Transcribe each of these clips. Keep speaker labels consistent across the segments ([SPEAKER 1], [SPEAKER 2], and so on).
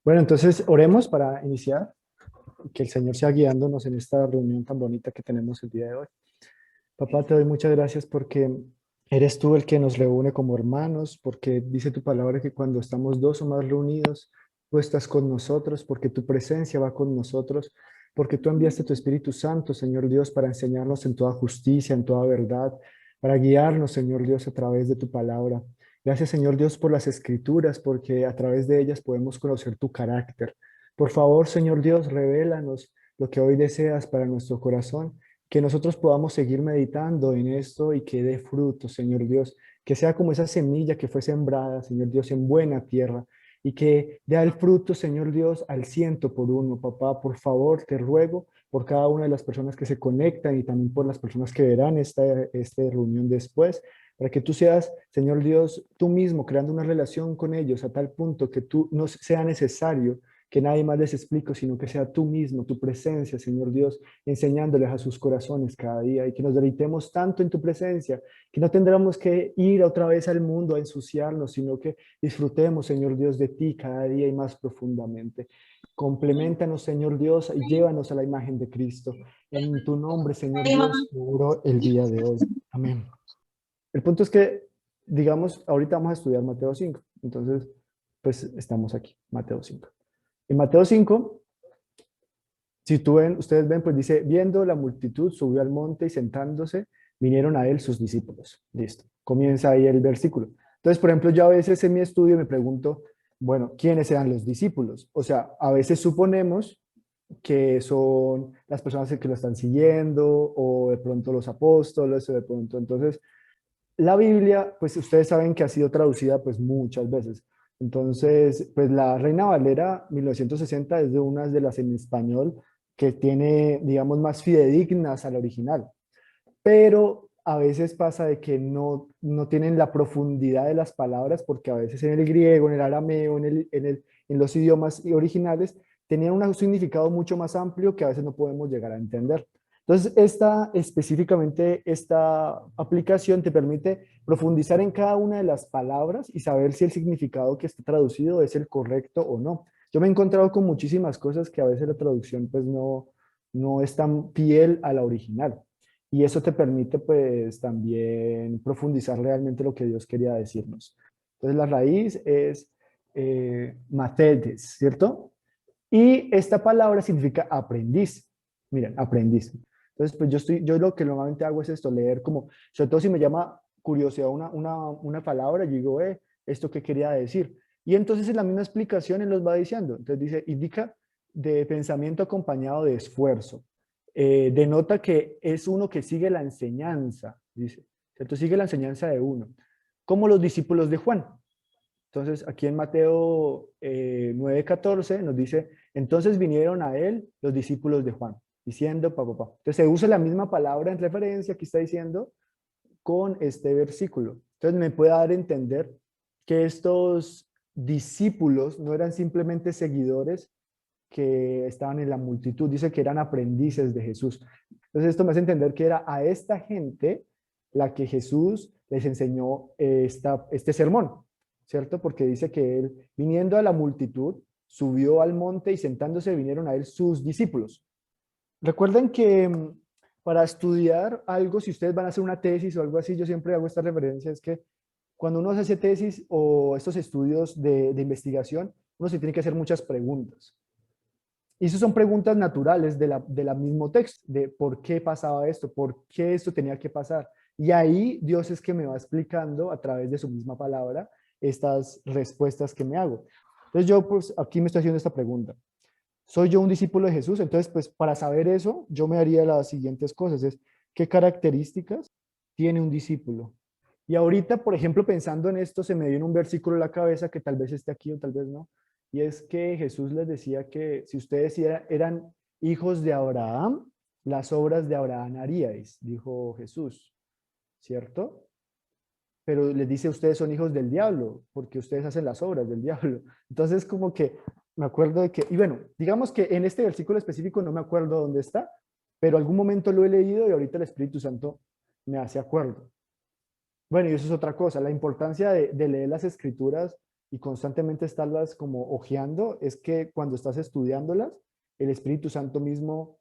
[SPEAKER 1] Bueno, entonces oremos para iniciar, que el Señor sea guiándonos en esta reunión tan bonita que tenemos el día de hoy. Papá, te doy muchas gracias porque eres tú el que nos reúne como hermanos, porque dice tu palabra que cuando estamos dos o más reunidos, tú estás con nosotros, porque tu presencia va con nosotros, porque tú enviaste tu Espíritu Santo, Señor Dios, para enseñarnos en toda justicia, en toda verdad, para guiarnos, Señor Dios, a través de tu palabra. Gracias, Señor Dios, por las escrituras, porque a través de ellas podemos conocer tu carácter. Por favor, Señor Dios, revélanos lo que hoy deseas para nuestro corazón, que nosotros podamos seguir meditando en esto y que dé fruto, Señor Dios, que sea como esa semilla que fue sembrada, Señor Dios, en buena tierra y que dé el fruto, Señor Dios, al ciento por uno. Papá, por favor, te ruego por cada una de las personas que se conectan y también por las personas que verán esta reunión después, para que tú seas, Señor Dios, tú mismo creando una relación con ellos a tal punto que tú no sea necesario que nadie más les explique, sino que sea tú mismo, tu presencia, Señor Dios, enseñándoles a sus corazones cada día y que nos deleitemos tanto en tu presencia, que no tendremos que ir otra vez al mundo a ensuciarnos, sino que disfrutemos, Señor Dios, de ti cada día y más profundamente. Compleméntanos, Señor Dios, y llévanos a la imagen de Cristo. En tu nombre, Señor Dios, oro el día de hoy. Amén. El punto es que, digamos, ahorita vamos a estudiar Mateo 5. Entonces, pues estamos aquí, Mateo 5. En Mateo 5, si ustedes ven, pues dice, viendo la multitud, subió al monte y sentándose, vinieron a él sus discípulos. Listo. Comienza ahí el versículo. Entonces, por ejemplo, yo a veces en mi estudio me pregunto, bueno, ¿quiénes eran los discípulos? O sea, a veces suponemos que son las personas que lo están siguiendo o de pronto los apóstoles o de pronto. Entonces, la Biblia, pues ustedes saben que ha sido traducida pues muchas veces. Entonces, pues la Reina Valera 1960 es de unas de las en español que tiene, digamos, más fidedignas al original. Pero a veces pasa de que no tienen la profundidad de las palabras porque a veces en el griego, en el arameo, en los idiomas originales, tenían un significado mucho más amplio que a veces no podemos llegar a entender. Entonces, específicamente esta aplicación te permite profundizar en cada una de las palabras y saber si el significado que está traducido es el correcto o no. Yo me he encontrado con muchísimas cosas que a veces la traducción pues no es tan fiel a la original. Y eso te permite pues también profundizar realmente lo que Dios quería decirnos. Entonces la raíz es matetes, ¿cierto? Y esta palabra significa aprendiz. Miren, aprendiz. Entonces, pues yo lo que normalmente hago es esto, leer como, sobre todo si me llama curiosidad una palabra, yo digo, ¿esto qué quería decir? Y entonces en la misma explicación él los va diciendo. Entonces dice, indica de pensamiento acompañado de esfuerzo. Denota que es uno que sigue la enseñanza, dice. ¿Cierto? Sigue la enseñanza de uno. Como los discípulos de Juan. Entonces, aquí en Mateo 9:14 nos dice, entonces vinieron a él los discípulos de Juan, diciendo, papá. Entonces, se usa la misma palabra en referencia que está diciendo con este versículo. Entonces, me puede dar a entender que estos discípulos no eran simplemente seguidores que estaban en la multitud, dice que eran aprendices de Jesús. Entonces, esto me hace entender que era a esta gente la que Jesús les enseñó este sermón, ¿cierto? Porque dice que él, viniendo a la multitud, subió al monte y sentándose vinieron a él sus discípulos. Recuerden que para estudiar algo, si ustedes van a hacer una tesis o algo así, yo siempre hago esta referencia, es que cuando uno hace tesis o estos estudios de investigación, uno se tiene que hacer muchas preguntas. Y esas son preguntas naturales de la mismo texto, de por qué pasaba esto, por qué esto tenía que pasar. Y ahí Dios es que me va explicando a través de su misma palabra estas respuestas que me hago. Entonces yo pues aquí me estoy haciendo esta pregunta. ¿Soy yo un discípulo de Jesús? Entonces pues para saber eso yo me haría las siguientes cosas. Es, ¿qué características tiene un discípulo? Y ahorita, por ejemplo, pensando en esto, se me viene un versículo a la cabeza que tal vez esté aquí o tal vez no. Y es que Jesús les decía que si ustedes eran hijos de Abraham, las obras de Abraham haríais, dijo Jesús, ¿cierto? Pero les dice, ustedes son hijos del diablo, porque ustedes hacen las obras del diablo. Entonces, como que me acuerdo de que, y bueno, digamos que en este versículo específico no me acuerdo dónde está, pero algún momento lo he leído y ahorita el Espíritu Santo me hace acuerdo. Bueno, y eso es otra cosa, la importancia de leer las escrituras y constantemente estarlas como hojeando, es que cuando estás estudiándolas, el Espíritu Santo mismo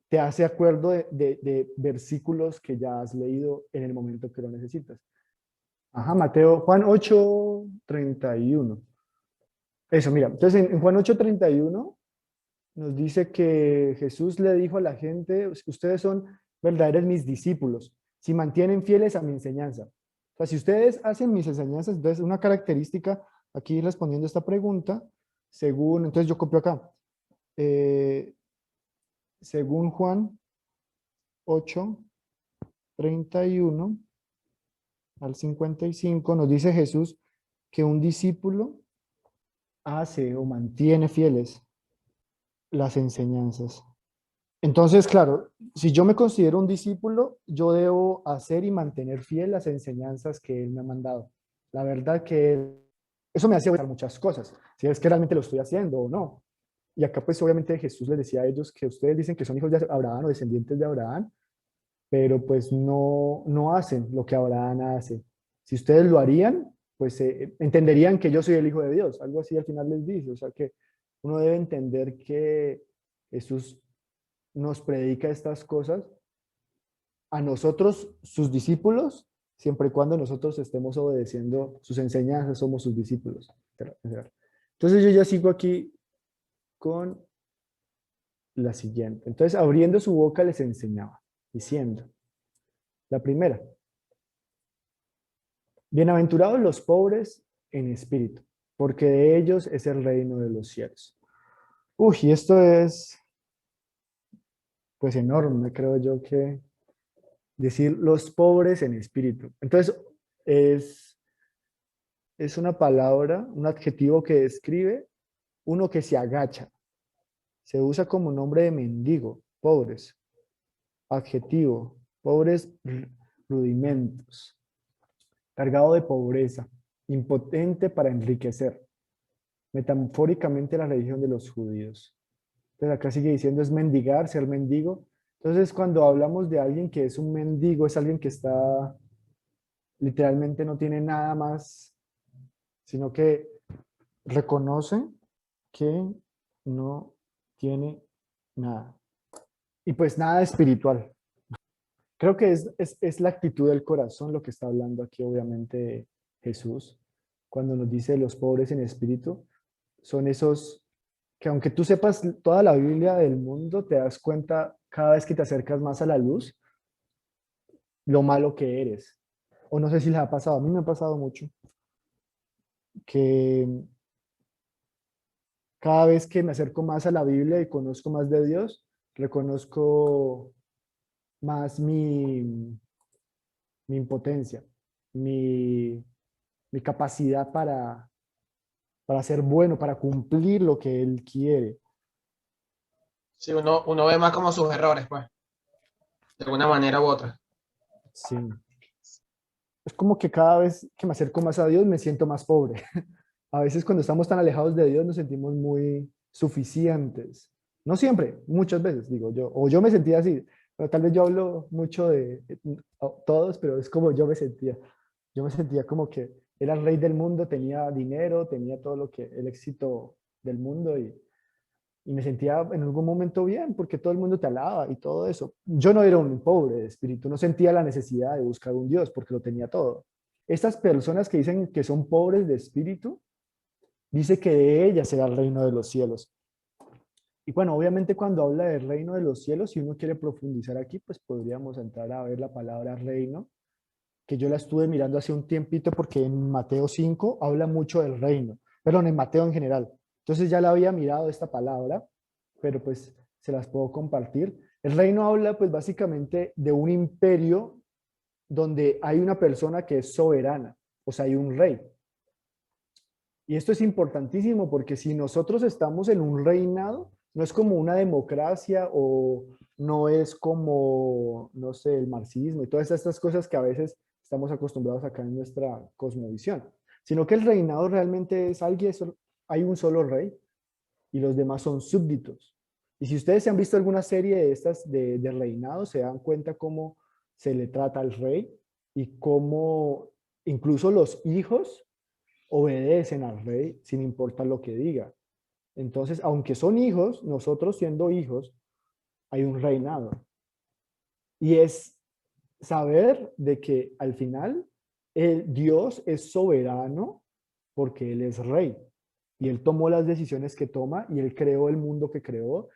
[SPEAKER 1] te hace acuerdo de versículos que ya has leído en el momento que lo necesitas. Ajá, Juan 8:31. Eso, mira, entonces en Juan 8:31 nos dice que Jesús le dijo a la gente, ustedes son verdaderos mis discípulos, si mantienen fieles a mi enseñanza. O sea, si ustedes hacen mis enseñanzas, entonces una característica, aquí respondiendo esta pregunta, según, entonces yo copio acá, eh, según Juan 8:31 al 55, nos dice Jesús que un discípulo hace o mantiene fieles las enseñanzas. Entonces, claro, si yo me considero un discípulo, yo debo hacer y mantener fiel las enseñanzas que Él me ha mandado. La verdad que eso me hace ver muchas cosas, si es que realmente lo estoy haciendo o no. Y acá pues obviamente Jesús les decía a ellos que ustedes dicen que son hijos de Abraham o descendientes de Abraham, pero pues no hacen lo que Abraham hace. Si ustedes lo harían, pues entenderían que yo soy el Hijo de Dios. Algo así al final les dice. O sea que uno debe entender que Jesús nos predica estas cosas a nosotros, sus discípulos, siempre y cuando nosotros estemos obedeciendo sus enseñanzas, somos sus discípulos. Entonces yo ya sigo aquí con la siguiente. Entonces, abriendo su boca les enseñaba, diciendo, la primera, bienaventurados los pobres en espíritu, porque de ellos es el reino de los cielos. Uy, y esto es pues enorme, creo yo, que decir los pobres en espíritu. Entonces, es, es una palabra, un adjetivo que describe uno que se agacha. Se usa como nombre de mendigo, pobres. Adjetivo, pobres rudimentos. Cargado de pobreza, impotente para enriquecer. Metafóricamente la religión de los judíos. Entonces acá sigue diciendo es mendigar, ser mendigo. Entonces cuando hablamos de alguien que es un mendigo, es alguien que está, literalmente no tiene nada más, sino que reconoce que no tiene nada. Y pues nada espiritual. Creo que es la actitud del corazón lo que está hablando aquí, obviamente, Jesús, cuando nos dice los pobres en espíritu, son esos que aunque tú sepas toda la Biblia del mundo, te das cuenta cada vez que te acercas más a la luz, lo malo que eres. O no sé si les ha pasado, a mí me ha pasado mucho, que cada vez que me acerco más a la Biblia y conozco más de Dios, reconozco más mi impotencia, mi, mi capacidad para ser bueno, para cumplir lo que Él quiere.
[SPEAKER 2] Sí, uno ve más como sus errores, pues, de alguna manera u otra.
[SPEAKER 1] Sí. Es como que cada vez que me acerco más a Dios me siento más pobre. A veces cuando estamos tan alejados de Dios nos sentimos muy suficientes. No siempre, muchas veces, digo yo. O yo me sentía así. Pero tal vez yo hablo mucho de todos, pero es como yo me sentía. Yo me sentía como que era el rey del mundo, tenía dinero, tenía todo lo que, el éxito del mundo y me sentía en algún momento bien porque todo el mundo te alaba y todo eso. Yo no era un pobre de espíritu, no sentía la necesidad de buscar un Dios porque lo tenía todo. Estas personas que dicen que son pobres de espíritu, dice que de ellas será el reino de los cielos. Y bueno, obviamente cuando habla del reino de los cielos, si uno quiere profundizar aquí, pues podríamos entrar a ver la palabra reino, que yo la estuve mirando hace un tiempito porque en Mateo 5 habla mucho del reino, perdón, en Mateo en general. Entonces ya la había mirado esta palabra, pero pues se las puedo compartir. El reino habla pues básicamente de un imperio donde hay una persona que es soberana, o sea, hay un rey. Y esto es importantísimo porque si nosotros estamos en un reinado, no es como una democracia o no es como, no sé, el marxismo y todas estas cosas que a veces estamos acostumbrados acá en nuestra cosmovisión, sino que el reinado realmente es alguien, hay un solo rey y los demás son súbditos. Y si ustedes se han visto alguna serie de estas de reinado, se dan cuenta cómo se le trata al rey y cómo incluso los hijos obedecen al rey sin importar lo que diga. Entonces, aunque son hijos, nosotros siendo hijos, hay un reinado. Y es saber de que al final el Dios es soberano porque Él es rey. Y Él tomó las decisiones que toma y Él creó el mundo que creó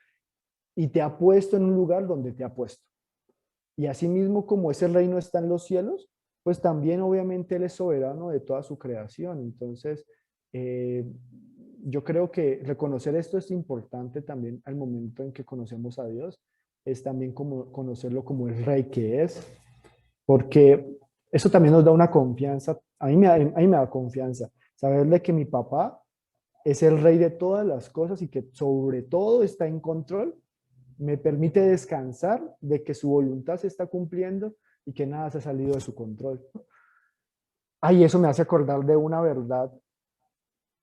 [SPEAKER 1] y te ha puesto en un lugar donde te ha puesto. Y asimismo, como ese reino está en los cielos, pues también obviamente Él es soberano de toda su creación. Entonces, eh, yo creo que reconocer esto es importante también al momento en que conocemos a Dios, es también como conocerlo como el rey que es, porque eso también nos da una confianza, a mí me da confianza, saber de que mi papá es el rey de todas las cosas y que sobre todo está en control, me permite descansar de que su voluntad se está cumpliendo y que nada se ha salido de su control. Ay, eso me hace acordar de una verdad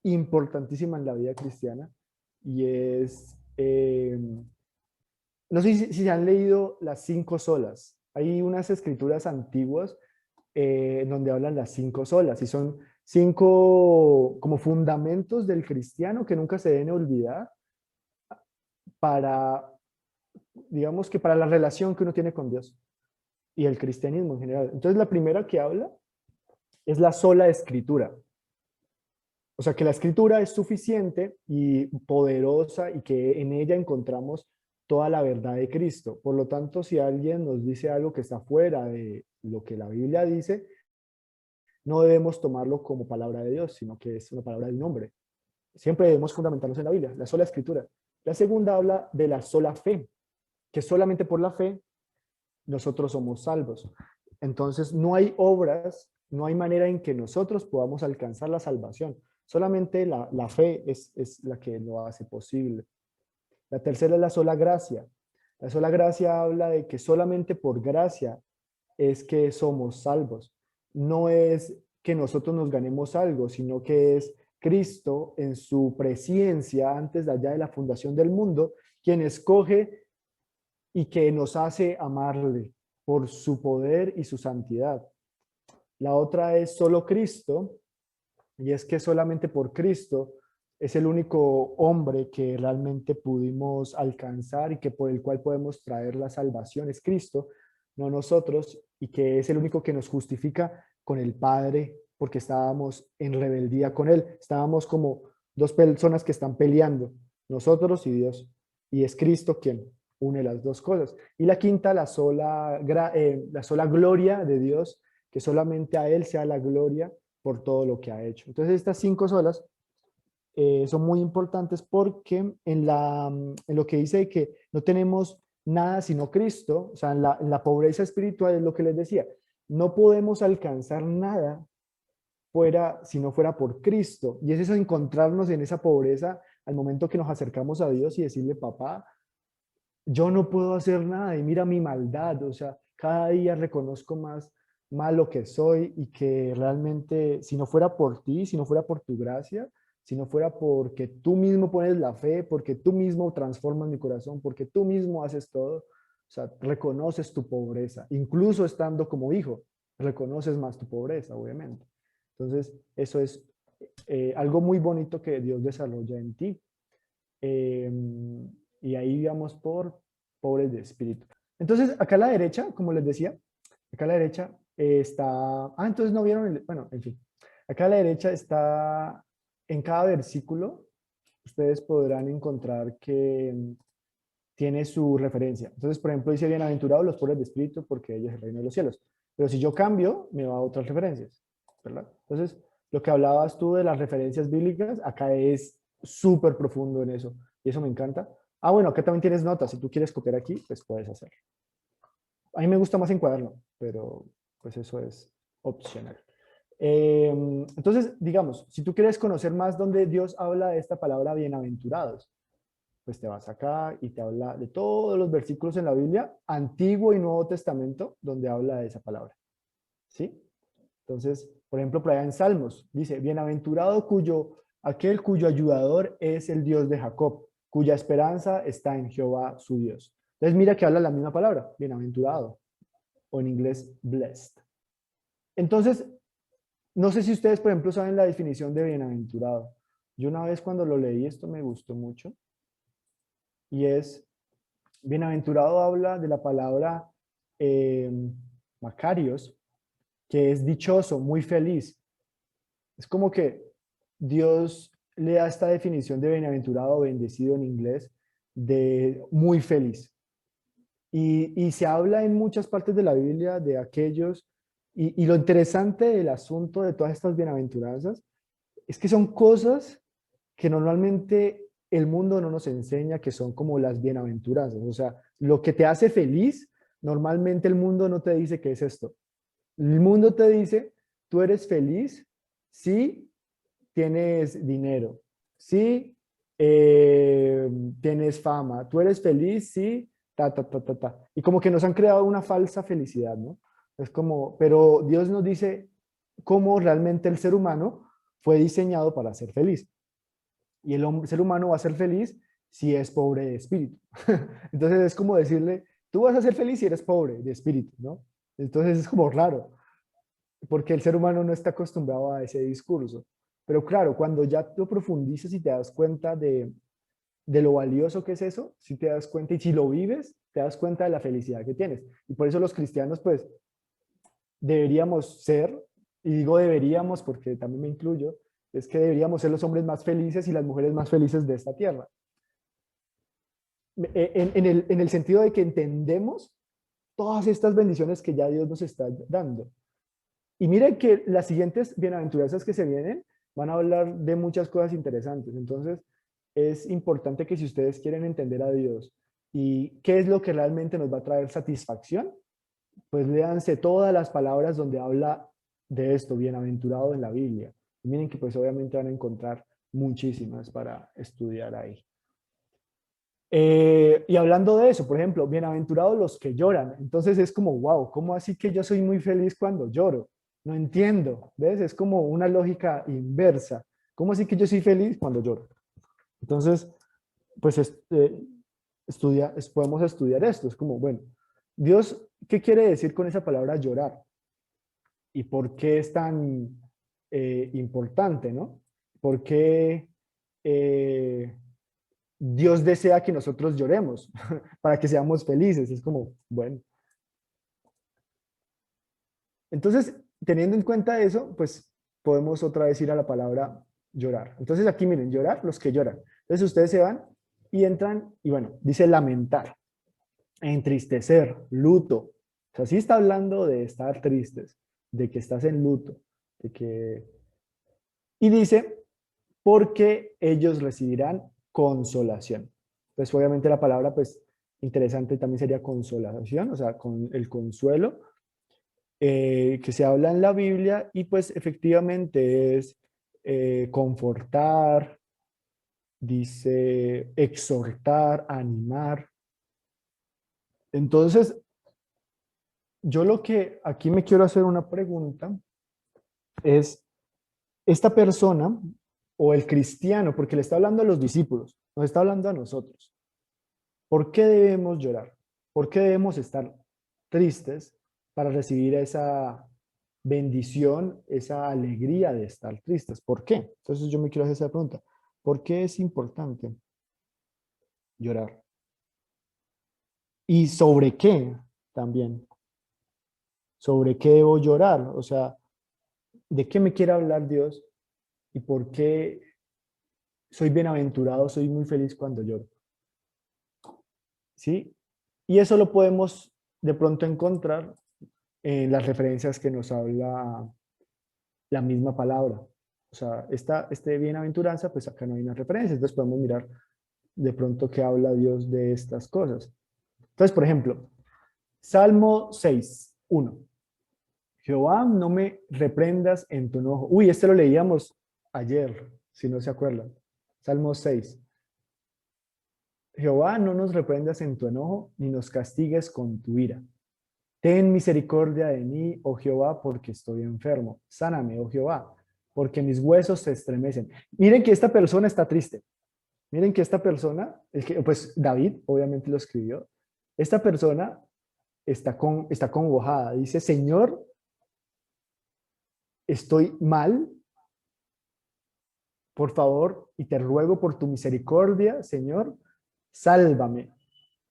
[SPEAKER 1] importantísima en la vida cristiana y es, no sé si se han leído las 5 solas. Hay unas escrituras antiguas donde hablan las 5 solas y son 5 como fundamentos del cristiano que nunca se deben olvidar para, digamos que para la relación que uno tiene con Dios y el cristianismo en general. Entonces la primera que habla es la sola escritura. O sea, que la escritura es suficiente y poderosa y que en ella encontramos toda la verdad de Cristo. Por lo tanto, si alguien nos dice algo que está fuera de lo que la Biblia dice, no debemos tomarlo como palabra de Dios, sino que es una palabra de un hombre. Siempre debemos fundamentarnos en la Biblia, la sola escritura. La segunda habla de la sola fe, que solamente por la fe nosotros somos salvos. Entonces, no hay obras, no hay manera en que nosotros podamos alcanzar la salvación. Solamente la fe es la que lo hace posible. La tercera es la sola gracia. La sola gracia habla de que solamente por gracia es que somos salvos. No es que nosotros nos ganemos algo, sino que es Cristo en su presencia antes de allá de la fundación del mundo, quien escoge y que nos hace amarle por su poder y su santidad. La otra es solo Cristo, y es que solamente por Cristo es el único hombre que realmente pudimos alcanzar y que por el cual podemos traer la salvación. Es Cristo, no nosotros, y que es el único que nos justifica con el Padre, porque estábamos en rebeldía con Él. Estábamos como dos personas que están peleando, nosotros y Dios. Y es Cristo quien une las dos cosas. Y la quinta, la sola gloria de Dios, que solamente a Él sea la gloria por todo lo que ha hecho. Entonces estas 5 solas son muy importantes porque en lo que dice que no tenemos nada sino Cristo, o sea, en la pobreza espiritual es lo que les decía, no podemos alcanzar nada si no fuera por Cristo. Y es eso, encontrarnos en esa pobreza al momento que nos acercamos a Dios y decirle, papá, yo no puedo hacer nada y mira mi maldad, o sea, cada día reconozco más malo que soy y que realmente si no fuera por ti, si no fuera por tu gracia, si no fuera porque tú mismo pones la fe, porque tú mismo transformas mi corazón, porque tú mismo haces todo, o sea, reconoces tu pobreza, incluso estando como hijo, reconoces más tu pobreza, obviamente. Entonces, eso es algo muy bonito que Dios desarrolla en ti. Eh, y ahí digamos por pobres de espíritu. Entonces, acá a la derecha, como les decía, acá a la derecha está, entonces no vieron, bueno, en fin, acá a la derecha está, en cada versículo, ustedes podrán encontrar que tiene su referencia. Entonces, por ejemplo, dice, bienaventurados los pobres de espíritu, porque ellos es el reino de los cielos. Pero si yo cambio, me va a otras referencias, ¿verdad? Entonces, lo que hablabas tú de las referencias bíblicas, acá es súper profundo en eso, y eso me encanta. Bueno, acá también tienes notas, si tú quieres copiar aquí, pues puedes hacerlo. A mí me gusta más en cuaderno, pero pues eso es opcional. Entonces, digamos, si tú quieres conocer más donde Dios habla de esta palabra bienaventurados, pues te vas acá y te habla de todos los versículos en la Biblia, Antiguo y Nuevo Testamento, donde habla de esa palabra. ¿Sí? Entonces, por ejemplo, por allá en Salmos, dice, bienaventurado aquel cuyo ayudador es el Dios de Jacob, cuya esperanza está en Jehová su Dios. Entonces, mira que habla la misma palabra, bienaventurado, o en inglés, blessed. Entonces, No sé si ustedes, por ejemplo, saben la definición de bienaventurado. Yo una vez cuando lo leí, esto me gustó mucho, y es, bienaventurado habla de la palabra eh, Macarios, que es dichoso, muy feliz. Es como que Dios le da esta definición de bienaventurado, bendecido en inglés, de muy feliz. Y se habla en muchas partes de la Biblia de aquellos, y lo interesante del asunto de todas estas bienaventuranzas es que son cosas que normalmente el mundo no nos enseña, que son como las bienaventuranzas. O sea, lo que te hace feliz, normalmente el mundo no te dice qué es esto. El mundo te dice, tú eres feliz si tienes dinero, si tienes fama, tú eres feliz si ta, ta, ta, ta, ta. Y como que nos han creado una falsa felicidad, ¿no? Es como, pero Dios nos dice cómo realmente el ser humano fue diseñado para ser feliz. Y el ser humano va a ser feliz si es pobre de espíritu. Entonces es como decirle, tú vas a ser feliz si eres pobre de espíritu, ¿no? Entonces es como raro, porque el ser humano no está acostumbrado a ese discurso. Pero claro, cuando ya lo profundizas y te das cuenta de lo valioso que es eso, si te das cuenta y si lo vives, te das cuenta de la felicidad que tienes. Y por eso los cristianos, pues, deberíamos ser, y digo deberíamos porque también me incluyo, es que deberíamos ser los hombres más felices y las mujeres más felices de esta tierra. En el sentido de que entendemos todas estas bendiciones que ya Dios nos está dando. Y miren que las siguientes bienaventuranzas que se vienen van a hablar de muchas cosas interesantes. Entonces, es importante que si ustedes quieren entender a Dios y qué es lo que realmente nos va a traer satisfacción, pues léanse todas las palabras donde habla de esto, bienaventurado en la Biblia. Y miren que pues obviamente van a encontrar muchísimas para estudiar ahí. Y hablando de eso, por ejemplo, bienaventurados los que lloran. Entonces es como, wow, ¿cómo así que yo soy muy feliz cuando lloro? No entiendo, ¿ves? Es como una lógica inversa. ¿Cómo así que yo soy feliz cuando lloro? Entonces, pues podemos estudiar esto. Es como, bueno, Dios, ¿qué quiere decir con esa palabra llorar? ¿Y por qué es tan importante, no? ¿Por qué Dios desea que nosotros lloremos para que seamos felices? Es como, bueno. Entonces, teniendo en cuenta eso, pues podemos otra vez ir a la palabra llorar. Entonces aquí miren, llorar, los que lloran. Entonces ustedes se van y entran y bueno, dice lamentar, entristecer, luto. O sea, sí está hablando de estar tristes, de que estás en luto, de que... Y dice, porque ellos recibirán consolación. Pues obviamente la palabra, pues interesante también sería consolación, o sea, con el consuelo que se habla en la Biblia y pues efectivamente es confortar, dice exhortar, animar. Entonces, yo lo que aquí me quiero hacer una pregunta es, esta persona o el cristiano, porque le está hablando a los discípulos, nos está hablando a nosotros. ¿Por qué debemos llorar? ¿Por qué debemos estar tristes para recibir esa bendición, esa alegría de estar tristes? ¿Por qué? Entonces yo me quiero hacer esa pregunta. ¿Por qué es importante llorar? ¿Y sobre qué también? ¿Sobre qué debo llorar? O sea, ¿de qué me quiere hablar Dios? ¿Y por qué soy bienaventurado, soy muy feliz cuando lloro? ¿Sí? Y eso lo podemos de pronto encontrar en las referencias que nos habla la misma palabra. O sea, este bienaventuranza, pues acá no hay una referencia, entonces podemos mirar de pronto qué habla Dios de estas cosas. Entonces, por ejemplo, Salmo 6, 1. Jehová, no me reprendas en tu enojo. Uy, este lo leíamos ayer, si no se acuerdan. Salmo 6. Jehová, no nos reprendas en tu enojo, ni nos castigues con tu ira. Ten misericordia de mí, oh Jehová, porque estoy enfermo. Sáname, oh Jehová, porque mis huesos se estremecen. Miren que esta persona está triste. Miren que esta persona, pues David obviamente lo escribió, esta persona está congojada. Dice, Señor, estoy mal, por favor, y te ruego por tu misericordia, Señor, sálvame,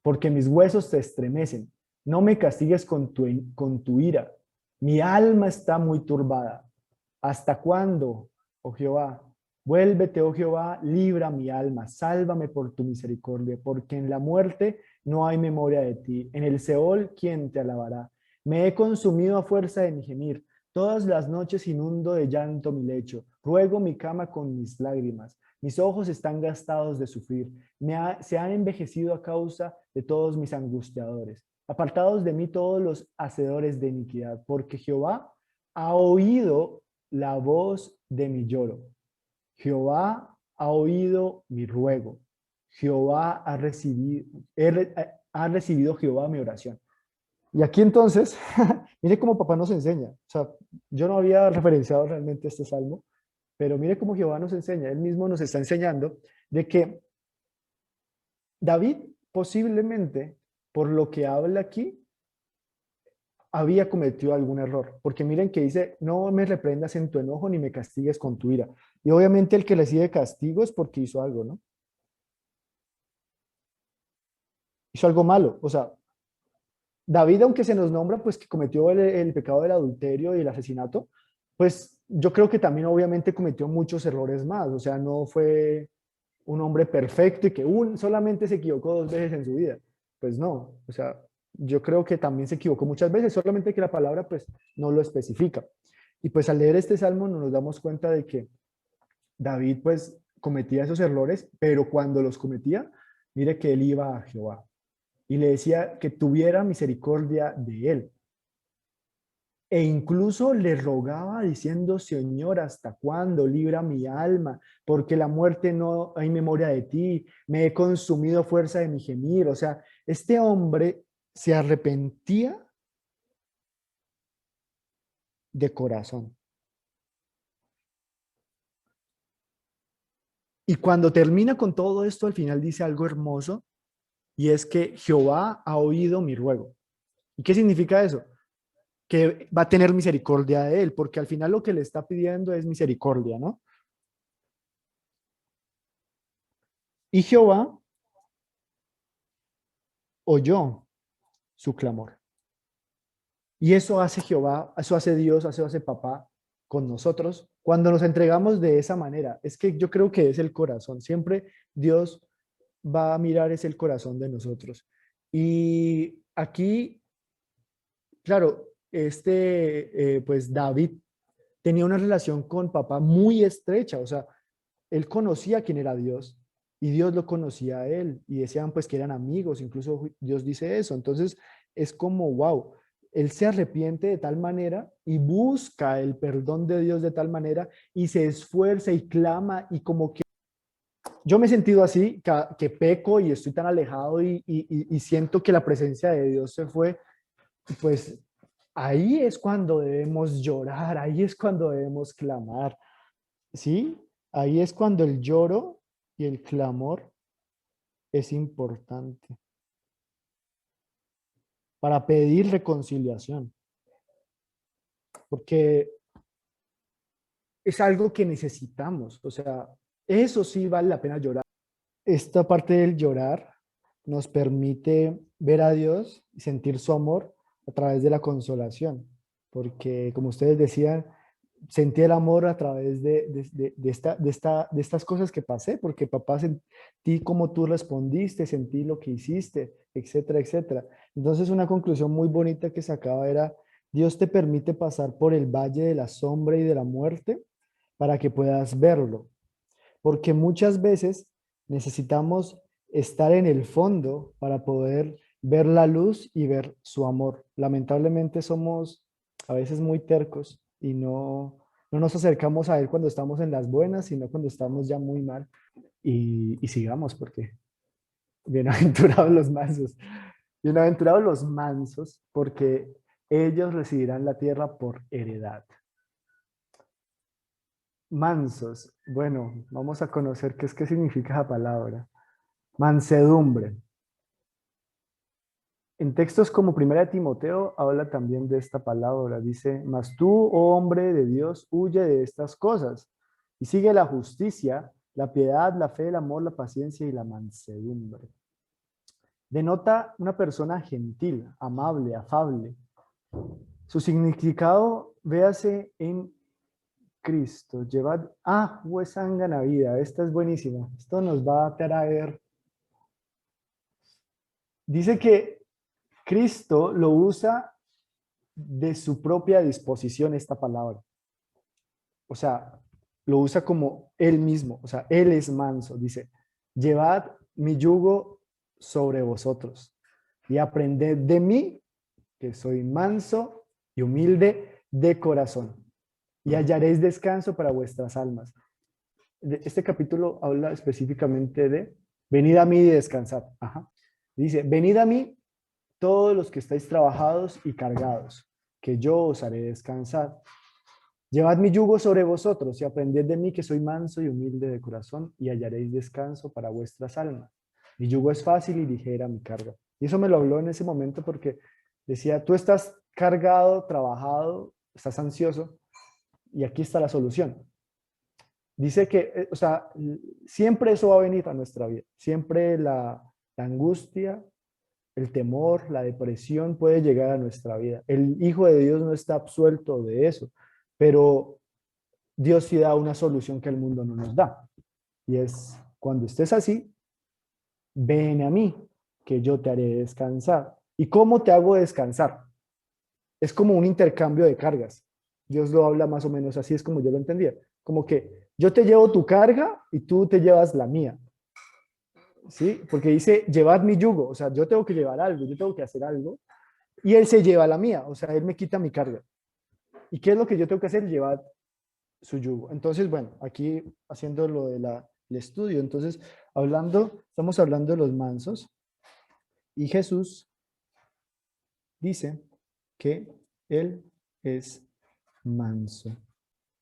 [SPEAKER 1] porque mis huesos se estremecen. No me castigues con tu ira. Mi alma está muy turbada. ¿Hasta cuándo, oh Jehová? Vuélvete, oh Jehová, libra mi alma, sálvame por tu misericordia, porque en la muerte no hay memoria de ti. En el Seol, ¿quién te alabará? Me he consumido a fuerza de mi gemir. Todas las noches inundo de llanto mi lecho. Ruego mi cama con mis lágrimas. Mis ojos están gastados de sufrir. Se han envejecido a causa de todos mis angustiadores. Apartados de mí todos los hacedores de iniquidad, porque Jehová ha oído la voz de mi lloro. Jehová ha oído mi ruego. Jehová ha recibido Jehová mi oración. Y aquí entonces, mire cómo papá nos enseña. O sea, yo no había referenciado realmente este salmo, pero mire cómo Jehová nos enseña. Él mismo nos está enseñando de que David posiblemente, por lo que habla aquí, había cometido algún error, porque miren que dice, no me reprendas en tu enojo ni me castigues con tu ira. Y obviamente el que recibe castigo es porque hizo algo, ¿no? Hizo algo malo. O sea, David, aunque se nos nombra, pues que cometió el pecado del adulterio y el asesinato, pues yo creo que también obviamente cometió muchos errores más. O sea, no fue un hombre perfecto y que solamente se equivocó 2 veces en su vida. Pues no, o sea, yo creo que también se equivocó muchas veces, solamente que la palabra pues no lo especifica. Y pues al leer este salmo nos damos cuenta de que David pues cometía esos errores, pero cuando los cometía, mire que él iba a Jehová y le decía que tuviera misericordia de él. E incluso le rogaba diciendo, Señor, ¿hasta cuándo? Libra mi alma, porque la muerte no hay memoria de ti, me he consumido a fuerza de mi gemir. O sea, este hombre se arrepentía de corazón. Y cuando termina con todo esto, al final dice algo hermoso, y es que Jehová ha oído mi ruego. ¿Y qué significa eso? Que va a tener misericordia de él, porque al final lo que le está pidiendo es misericordia, ¿no? Y Jehová oyó su clamor. Y eso hace Jehová, eso hace Dios, eso hace papá con nosotros cuando nos entregamos de esa manera. Es que yo creo que es el corazón. Siempre Dios va a mirar es el corazón de nosotros. Y aquí, claro, pues David tenía una relación con papá muy estrecha. O sea, él conocía quién era Dios y Dios lo conocía a él y decían pues que eran amigos, incluso Dios dice eso. Entonces es como, wow, él se arrepiente de tal manera y busca el perdón de Dios de tal manera y se esfuerza y clama y como que yo me he sentido así, que peco y estoy tan alejado y siento que la presencia de Dios se fue, pues ahí es cuando debemos llorar, ahí es cuando debemos clamar. ¿Sí? Ahí es cuando el lloro y el clamor es importante para pedir reconciliación, porque es algo que necesitamos. O sea, eso sí vale la pena llorar. Esta parte del llorar nos permite ver a Dios y sentir su amor a través de la consolación, porque como ustedes decían, sentí el amor a través de estas cosas que pasé, porque papá sentí cómo tú respondiste, sentí lo que hiciste, etcétera, etcétera. Entonces una conclusión muy bonita que sacaba era, Dios te permite pasar por el valle de la sombra y de la muerte para que puedas verlo, porque muchas veces necesitamos estar en el fondo para poder ver la luz y ver su amor. Lamentablemente somos a veces muy tercos y no nos acercamos a él cuando estamos en las buenas, sino cuando estamos ya muy mal. Y sigamos, porque bienaventurados los mansos, bienaventurados los mansos, porque ellos recibirán la tierra por heredad. Mansos. Bueno, vamos a conocer qué significa la palabra. Mansedumbre. En textos como Primera de Timoteo habla también de esta palabra. Dice, mas tú, oh hombre de Dios, huye de estas cosas y sigue la justicia, la piedad, la fe, el amor, la paciencia y la mansedumbre. Denota una persona gentil, amable, afable. Su significado, véase en Cristo. Llevad, huesanga vida. Esta es buenísima. Esto nos va a traer. Dice que Cristo lo usa de su propia disposición esta palabra. O sea, lo usa como él mismo. O sea, él es manso. Dice, llevad mi yugo sobre vosotros y aprended de mí, que soy manso y humilde de corazón, y hallaréis descanso para vuestras almas. Este capítulo habla específicamente de venid a mí y descansad. Ajá. Dice, venid a mí todos los que estáis trabajados y cargados, que yo os haré descansar. Llevad mi yugo sobre vosotros y aprended de mí, que soy manso y humilde de corazón, y hallaréis descanso para vuestras almas. Mi yugo es fácil y ligera mi carga. Y eso me lo habló en ese momento porque decía, tú estás cargado, trabajado, estás ansioso, y aquí está la solución. Dice que, o sea, siempre eso va a venir a nuestra vida. Siempre la angustia, el temor, la depresión puede llegar a nuestra vida. El Hijo de Dios no está absuelto de eso, pero Dios sí da una solución que el mundo no nos da. Y es, cuando estés así, ven a mí, que yo te haré descansar. ¿Y cómo te hago descansar? Es como un intercambio de cargas. Dios lo habla más o menos así, es como yo lo entendía. Como que yo te llevo tu carga y tú te llevas la mía. ¿Sí? Porque dice, llevad mi yugo. O sea, yo tengo que llevar algo, yo tengo que hacer algo. Y él se lleva la mía. O sea, él me quita mi carga. ¿Y qué es lo que yo tengo que hacer? Llevar su yugo. Entonces, bueno, aquí haciendo lo del estudio, entonces, estamos hablando de los mansos. Y Jesús dice que él es manso.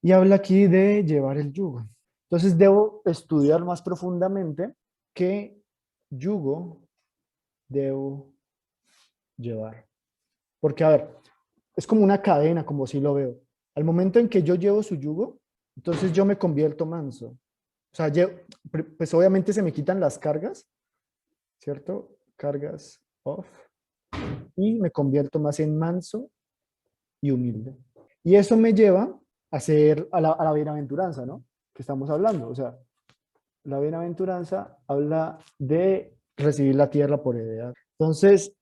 [SPEAKER 1] Y habla aquí de llevar el yugo. Entonces debo estudiar más profundamente qué yugo debo llevar. Porque, a ver, es como una cadena, como si lo veo. Al momento en que yo llevo su yugo, entonces yo me convierto manso. O sea, pues obviamente se me quitan las cargas, ¿cierto? Cargas off. Y me convierto más en manso y humilde. Y eso me lleva a ser a la bienaventuranza, ¿no? Que estamos hablando. O sea, la bienaventuranza habla de recibir la tierra por heredad. Entonces,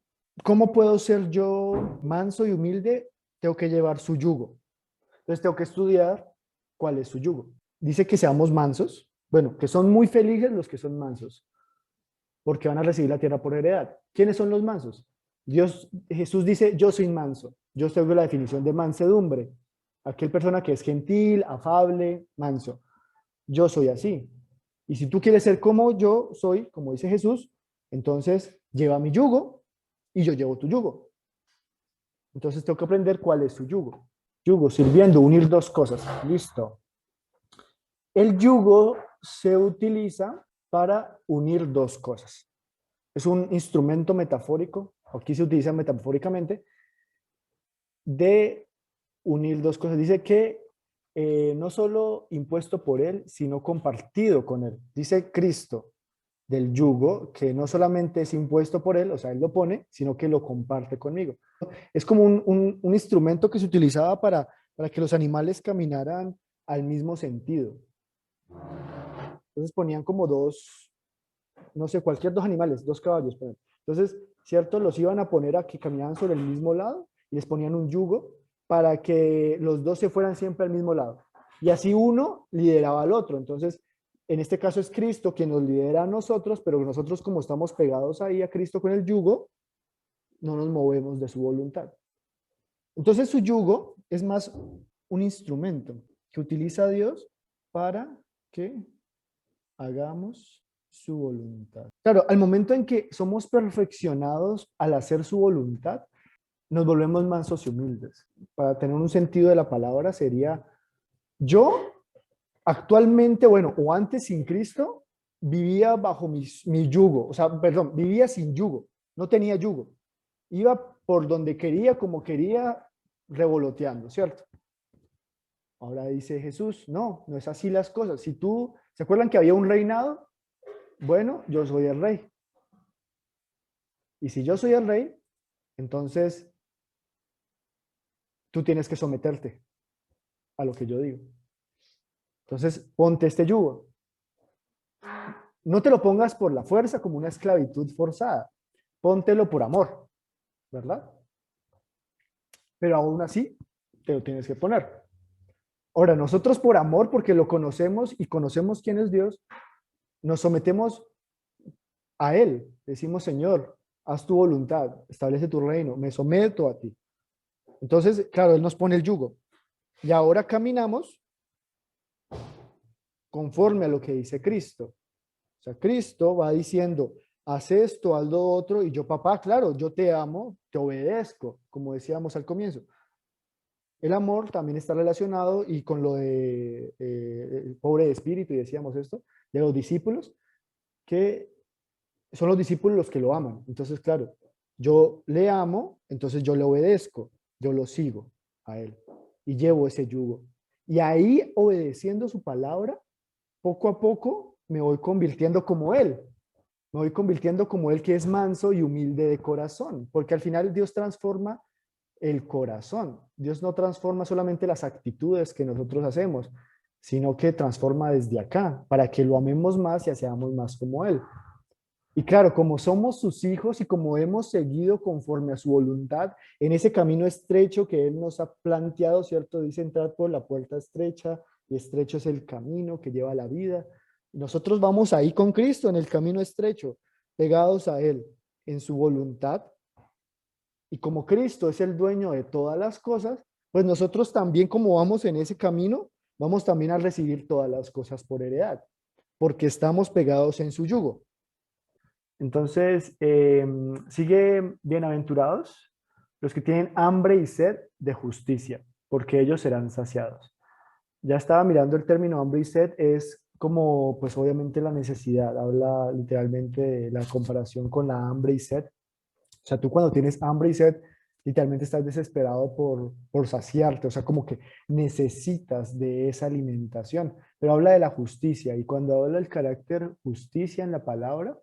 [SPEAKER 1] ¿cómo puedo ser yo manso y humilde? Tengo que llevar su yugo. Entonces, tengo que estudiar cuál es su yugo. Dice que seamos mansos. Bueno, que son muy felices los que son mansos, porque van a recibir la tierra por heredad. ¿Quiénes son los mansos? Jesús dice, yo soy manso. Yo tengo la definición de mansedumbre. Aquel persona que es gentil, afable, manso. Yo soy así. Y si tú quieres ser como yo soy, como dice Jesús, entonces lleva mi yugo y yo llevo tu yugo. Entonces tengo que aprender cuál es su yugo. Yugo, sirviendo, unir dos cosas. Listo. El yugo se utiliza para unir dos cosas. Es un instrumento metafórico, aquí se utiliza metafóricamente, de unir dos cosas. Dice que no solo impuesto por él, sino compartido con él. Dice Cristo del yugo, que no solamente es impuesto por él, o sea, él lo pone, sino que lo comparte conmigo. Es como un instrumento que se utilizaba para que los animales caminaran al mismo sentido. Entonces ponían como dos, no sé, cualquier dos animales, dos caballos. Entonces, ¿cierto? Los iban a poner a que caminaran sobre el mismo lado y les ponían un yugo para que los dos se fueran siempre al mismo lado. Y así uno lideraba al otro. Entonces, en este caso es Cristo quien nos lidera a nosotros, pero nosotros como estamos pegados ahí a Cristo con el yugo, no nos movemos de su voluntad. Entonces su yugo es más un instrumento que utiliza Dios para que hagamos su voluntad. Claro, al momento en que somos perfeccionados al hacer su voluntad, nos volvemos mansos y humildes. Para tener un sentido de la palabra sería, yo actualmente, bueno, o antes sin Cristo, vivía bajo mi yugo, o sea, perdón, vivía sin yugo, no tenía yugo. iba por donde quería, como quería, revoloteando, ¿cierto? Ahora dice Jesús, no, no es así las cosas. Si tú, ¿se acuerdan que había un reinado? Bueno, yo soy el rey. Y si yo soy el rey, entonces tú tienes que someterte a lo que yo digo. Entonces, ponte este yugo. No te lo pongas por la fuerza como una esclavitud forzada. Póntelo por amor, ¿verdad? Pero aún así, te lo tienes que poner. Ahora, nosotros por amor, porque lo conocemos y conocemos quién es Dios, nos sometemos a Él. Decimos, Señor, haz tu voluntad, establece tu reino, me someto a ti. Entonces, claro, Él nos pone el yugo. Y ahora caminamos conforme a lo que dice Cristo. O sea, Cristo va diciendo, haz esto, haz lo otro, y yo, papá, claro, yo te amo, te obedezco, como decíamos al comienzo. El amor también está relacionado y con lo de el pobre de espíritu, y decíamos esto, de los discípulos, que son los discípulos los que lo aman. Entonces, claro, yo le amo, entonces yo le obedezco, yo lo sigo a él y llevo ese yugo. Y ahí, obedeciendo su palabra, poco a poco me voy convirtiendo como él. Me voy convirtiendo como él que es manso y humilde de corazón, porque al final Dios transforma el corazón. Dios no transforma solamente las actitudes que nosotros hacemos, sino que transforma desde acá, para que lo amemos más y seamos más como Él. Y claro, como somos sus hijos y como hemos seguido conforme a su voluntad en ese camino estrecho que Él nos ha planteado, ¿cierto? Dice entrar por la puerta estrecha y estrecho es el camino que lleva a la vida. Nosotros vamos ahí con Cristo en el camino estrecho, pegados a Él, en su voluntad. Y como Cristo es el dueño de todas las cosas, pues nosotros también como vamos en ese camino, vamos también a recibir todas las cosas por heredad, porque estamos pegados en su yugo. Entonces, sigue bienaventurados los que tienen hambre y sed de justicia, porque ellos serán saciados. Ya estaba mirando el término hambre y sed, es como, pues obviamente la necesidad, habla literalmente de la comparación con la hambre y sed. O sea, tú cuando tienes hambre y sed, literalmente estás desesperado por saciarte, o sea, como que necesitas de esa alimentación. Pero habla de la justicia y cuando habla del carácter justicia en la palabra,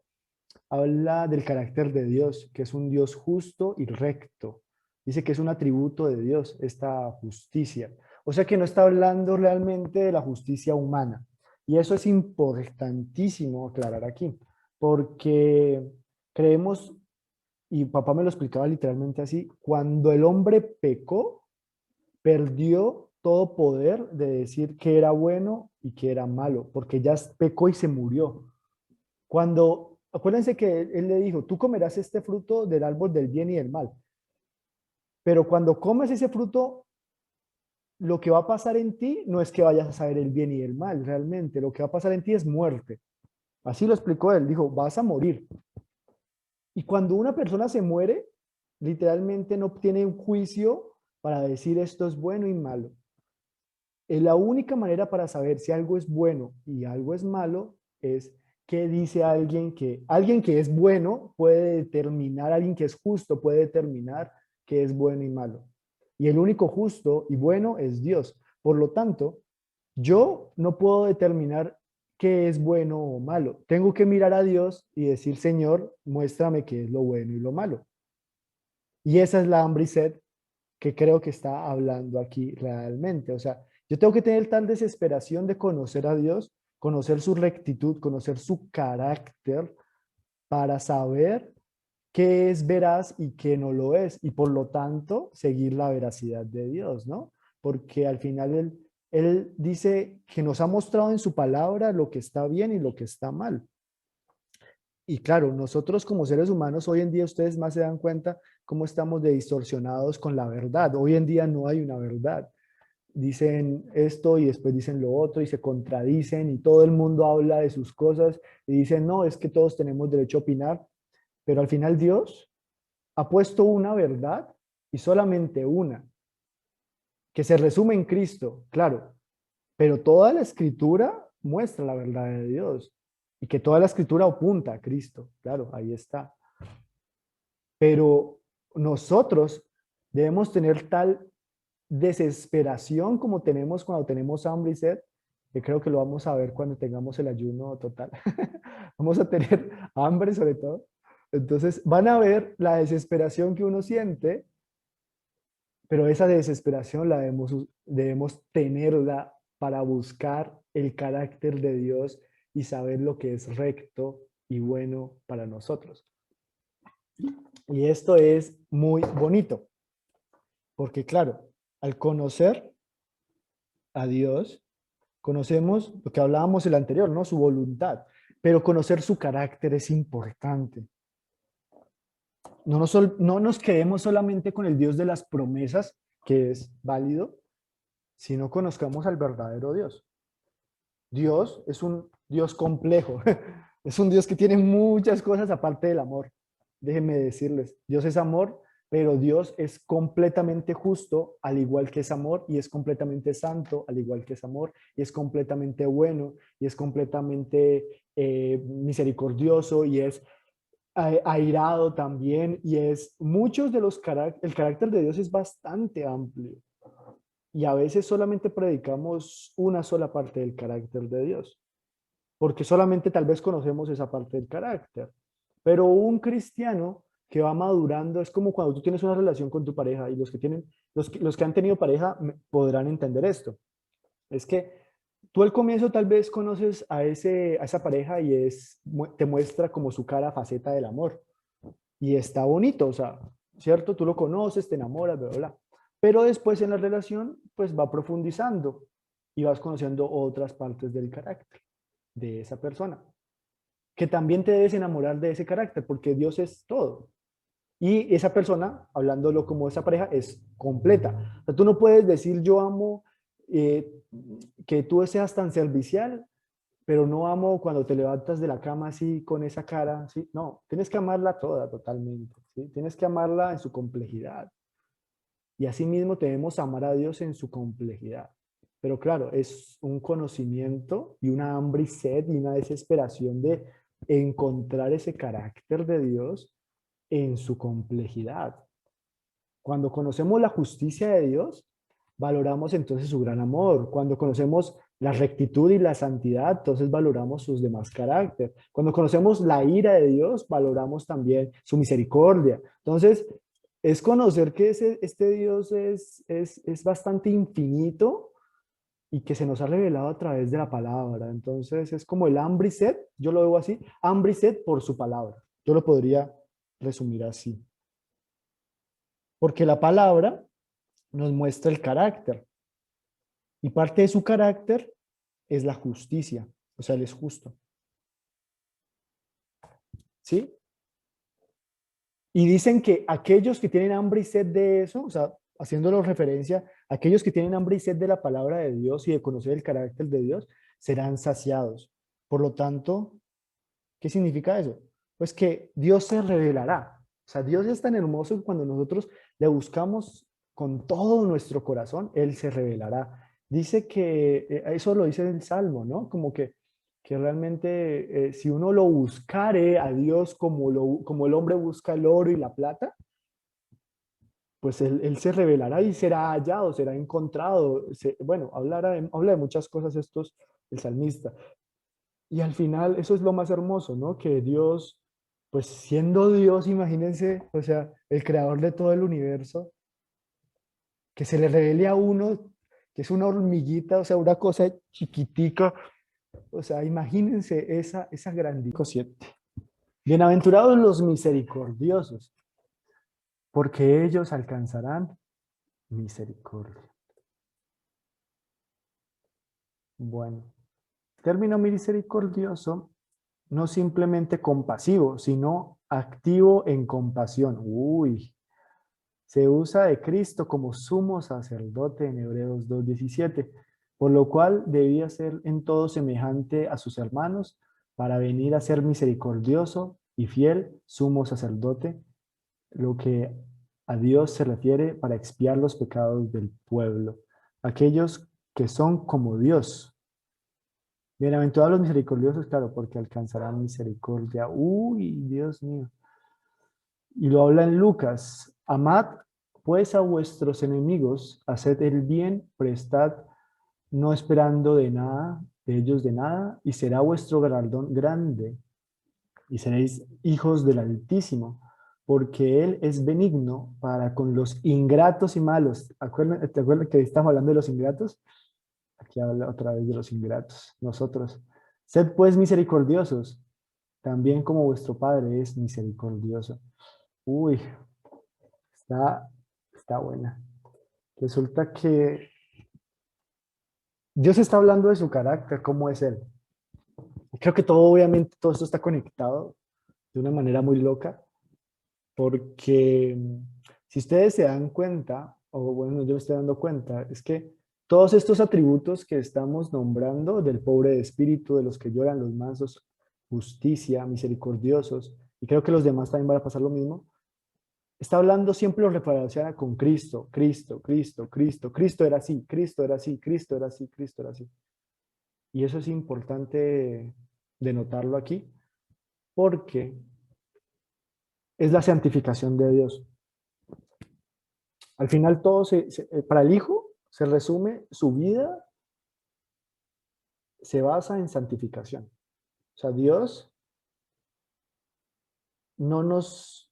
[SPEAKER 1] habla del carácter de Dios, que es un Dios justo y recto. Dice que es un atributo de Dios, esta justicia. O sea que no está hablando realmente de la justicia humana. Y eso es importantísimo aclarar aquí, porque creemos, y papá me lo explicaba literalmente así, cuando el hombre pecó, perdió todo poder de decir que era bueno y que era malo, porque ya pecó y se murió. Cuando, acuérdense que él le dijo, tú comerás este fruto del árbol del bien y del mal, pero cuando comes ese fruto, lo que va a pasar en ti no es que vayas a saber el bien y el mal, realmente, lo que va a pasar en ti es muerte. Así lo explicó él, dijo, vas a morir. Y cuando una persona se muere, literalmente no tiene un juicio para decir esto es bueno y malo. La única manera para saber si algo es bueno y algo es malo es qué dice alguien que es bueno puede determinar, alguien que es justo puede determinar qué es bueno y malo. Y el único justo y bueno es Dios. Por lo tanto, yo no puedo determinar qué es bueno o malo. Tengo que mirar a Dios y decir, Señor, muéstrame qué es lo bueno y lo malo. Y esa es la hambre y sed que creo que está hablando aquí realmente. O sea, yo tengo que tener tal desesperación de conocer a Dios, conocer su rectitud, conocer su carácter, para saber qué es veraz y qué no lo es, y por lo tanto seguir la veracidad de Dios, ¿no? Porque al final él dice que nos ha mostrado en su palabra lo que está bien y lo que está mal. Y claro, nosotros como seres humanos, hoy en día ustedes más se dan cuenta cómo estamos de distorsionados con la verdad. Hoy en día no hay una verdad. Dicen esto y después dicen lo otro y se contradicen y todo el mundo habla de sus cosas y dicen, no, es que todos tenemos derecho a opinar, pero al final Dios ha puesto una verdad y solamente una, que se resume en Cristo, claro, pero toda la escritura muestra la verdad de Dios y que toda la escritura apunta a Cristo, claro, ahí está. Pero nosotros debemos tener tal desesperación como tenemos cuando tenemos hambre y sed, que creo que lo vamos a ver cuando tengamos el ayuno total. Vamos a tener hambre sobre todo. Entonces van a ver la desesperación que uno siente, pero esa desesperación la debemos tenerla para buscar el carácter de Dios y saber lo que es recto y bueno para nosotros. Y esto es muy bonito, porque claro, al conocer a Dios, conocemos lo que hablábamos el anterior, ¿no? Su voluntad, pero conocer su carácter es importante. No nos quedemos solamente con el Dios de las promesas, que es válido, sino conozcamos al verdadero Dios. Dios es un Dios complejo, es un Dios que tiene muchas cosas aparte del amor. Déjenme decirles, Dios es amor, pero Dios es completamente justo, al igual que es amor, y es completamente santo, al igual que es amor, y es completamente bueno, y es completamente misericordioso, y es airado también, y es muchos de los el carácter de Dios es bastante amplio. Y a veces solamente predicamos una sola parte del carácter de Dios, porque solamente tal vez conocemos esa parte del carácter. Pero un cristiano que va madurando es como cuando tú tienes una relación con tu pareja, y los que han tenido pareja podrán entender esto. Es que tú al comienzo tal vez conoces a esa pareja y te muestra como su cara faceta del amor. Y está bonito, o sea, ¿cierto? Tú lo conoces, te enamoras, bla, bla, bla. Pero después en la relación, pues va profundizando y vas conociendo otras partes del carácter de esa persona, que también te debes enamorar de ese carácter, porque Dios es todo. Y esa persona, hablándolo como esa pareja, es completa. O sea, tú no puedes decir yo amo eh, que tú seas tan servicial, pero no amo cuando te levantas de la cama así con esa cara, ¿sí? No, tienes que amarla toda totalmente, ¿sí? Tienes que amarla en su complejidad. Y asimismo debemos amar a Dios en su complejidad. Pero claro, es un conocimiento y una hambre y sed y una desesperación de encontrar ese carácter de Dios en su complejidad. Cuando conocemos la justicia de Dios, valoramos entonces su gran amor. Cuando conocemos la rectitud y la santidad, entonces valoramos sus demás carácter. Cuando conocemos la ira de Dios, valoramos también su misericordia. Entonces, es conocer que este Dios es bastante infinito y que se nos ha revelado a través de la palabra. Entonces, es como el hambre y sed, yo lo veo así, hambre y sed por su palabra. Yo lo podría resumir así. Porque la palabra nos muestra el carácter. Y parte de su carácter es la justicia. O sea, Él es justo. ¿Sí? Y dicen que aquellos que tienen hambre y sed de eso, o sea, haciéndolo referencia, aquellos que tienen hambre y sed de la palabra de Dios y de conocer el carácter de Dios, serán saciados. Por lo tanto, ¿qué significa eso? Pues que Dios se revelará. O sea, Dios es tan hermoso que cuando nosotros le buscamos con todo nuestro corazón, Él se revelará. Dice que, eso lo dice el Salmo, ¿no? Como que realmente si uno lo buscare a Dios como el hombre busca el oro y la plata, pues él se revelará y será hallado, será encontrado. Bueno, habla de muchas cosas el salmista. Y al final, eso es lo más hermoso, ¿no? Que Dios, pues siendo Dios, imagínense, o sea, el creador de todo el universo, que se le revele a uno, que es una hormiguita, o sea, una cosa chiquitica, o sea, imagínense esa grandiosa 7. Bienaventurados los misericordiosos, porque ellos alcanzarán misericordia. Bueno, término misericordioso, no simplemente compasivo, sino activo en compasión. Uy, se usa de Cristo como sumo sacerdote en Hebreos 2:17, por lo cual debía ser en todo semejante a sus hermanos para venir a ser misericordioso y fiel sumo sacerdote, lo que a Dios se refiere para expiar los pecados del pueblo, aquellos que son como Dios. Bienaventurados los misericordiosos, claro, porque alcanzarán misericordia. Uy, Dios mío. Y lo habla en Lucas, amad pues a vuestros enemigos, haced el bien, prestad, no esperando de nada, de ellos de nada, y será vuestro galardón grande, y seréis hijos del Altísimo, porque Él es benigno para con los ingratos y malos. ¿Te acuerdas que estamos hablando de los ingratos? Aquí habla otra vez de los ingratos, nosotros. Sed pues misericordiosos, también como vuestro Padre es misericordioso. Uy, está, está buena. Resulta que Dios está hablando de su carácter, cómo es Él. Creo que todo, obviamente, todo esto está conectado de una manera muy loca, porque si ustedes se dan cuenta, o bueno, yo me estoy dando cuenta, es que todos estos atributos que estamos nombrando, del pobre de espíritu, de los que lloran, los mansos, justicia, misericordiosos, y creo que los demás también van a pasar lo mismo, está hablando siempre lo referencia con Cristo, Cristo, Cristo, Cristo, Cristo era así, Cristo era así, Cristo era así, Cristo era así. Y eso es importante denotarlo aquí, porque es la santificación de Dios. Al final todo para el Hijo se resume, su vida se basa en santificación. O sea, Dios no nos,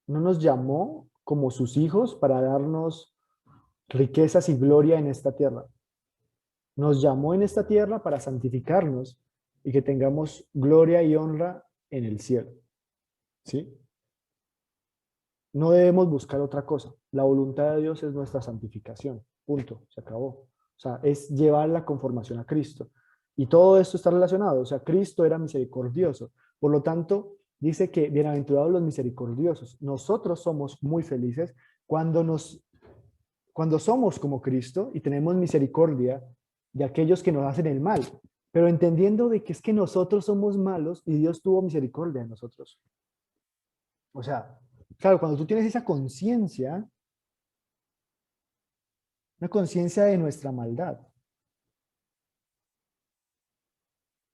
[SPEAKER 1] no nos llamó como sus hijos para darnos riquezas y gloria en esta tierra. Nos llamó en esta tierra para santificarnos y que tengamos gloria y honra en el cielo. ¿Sí? No debemos buscar otra cosa. La voluntad de Dios es nuestra santificación. Punto. Se acabó. O sea, es llevar la conformación a Cristo. Y todo esto está relacionado. O sea, Cristo era misericordioso. Por lo tanto, dice que bienaventurados los misericordiosos. Nosotros somos muy felices cuando somos como Cristo y tenemos misericordia de aquellos que nos hacen el mal. Pero entendiendo de que es que nosotros somos malos y Dios tuvo misericordia de nosotros. O sea, claro, cuando tú tienes esa conciencia, una conciencia de nuestra maldad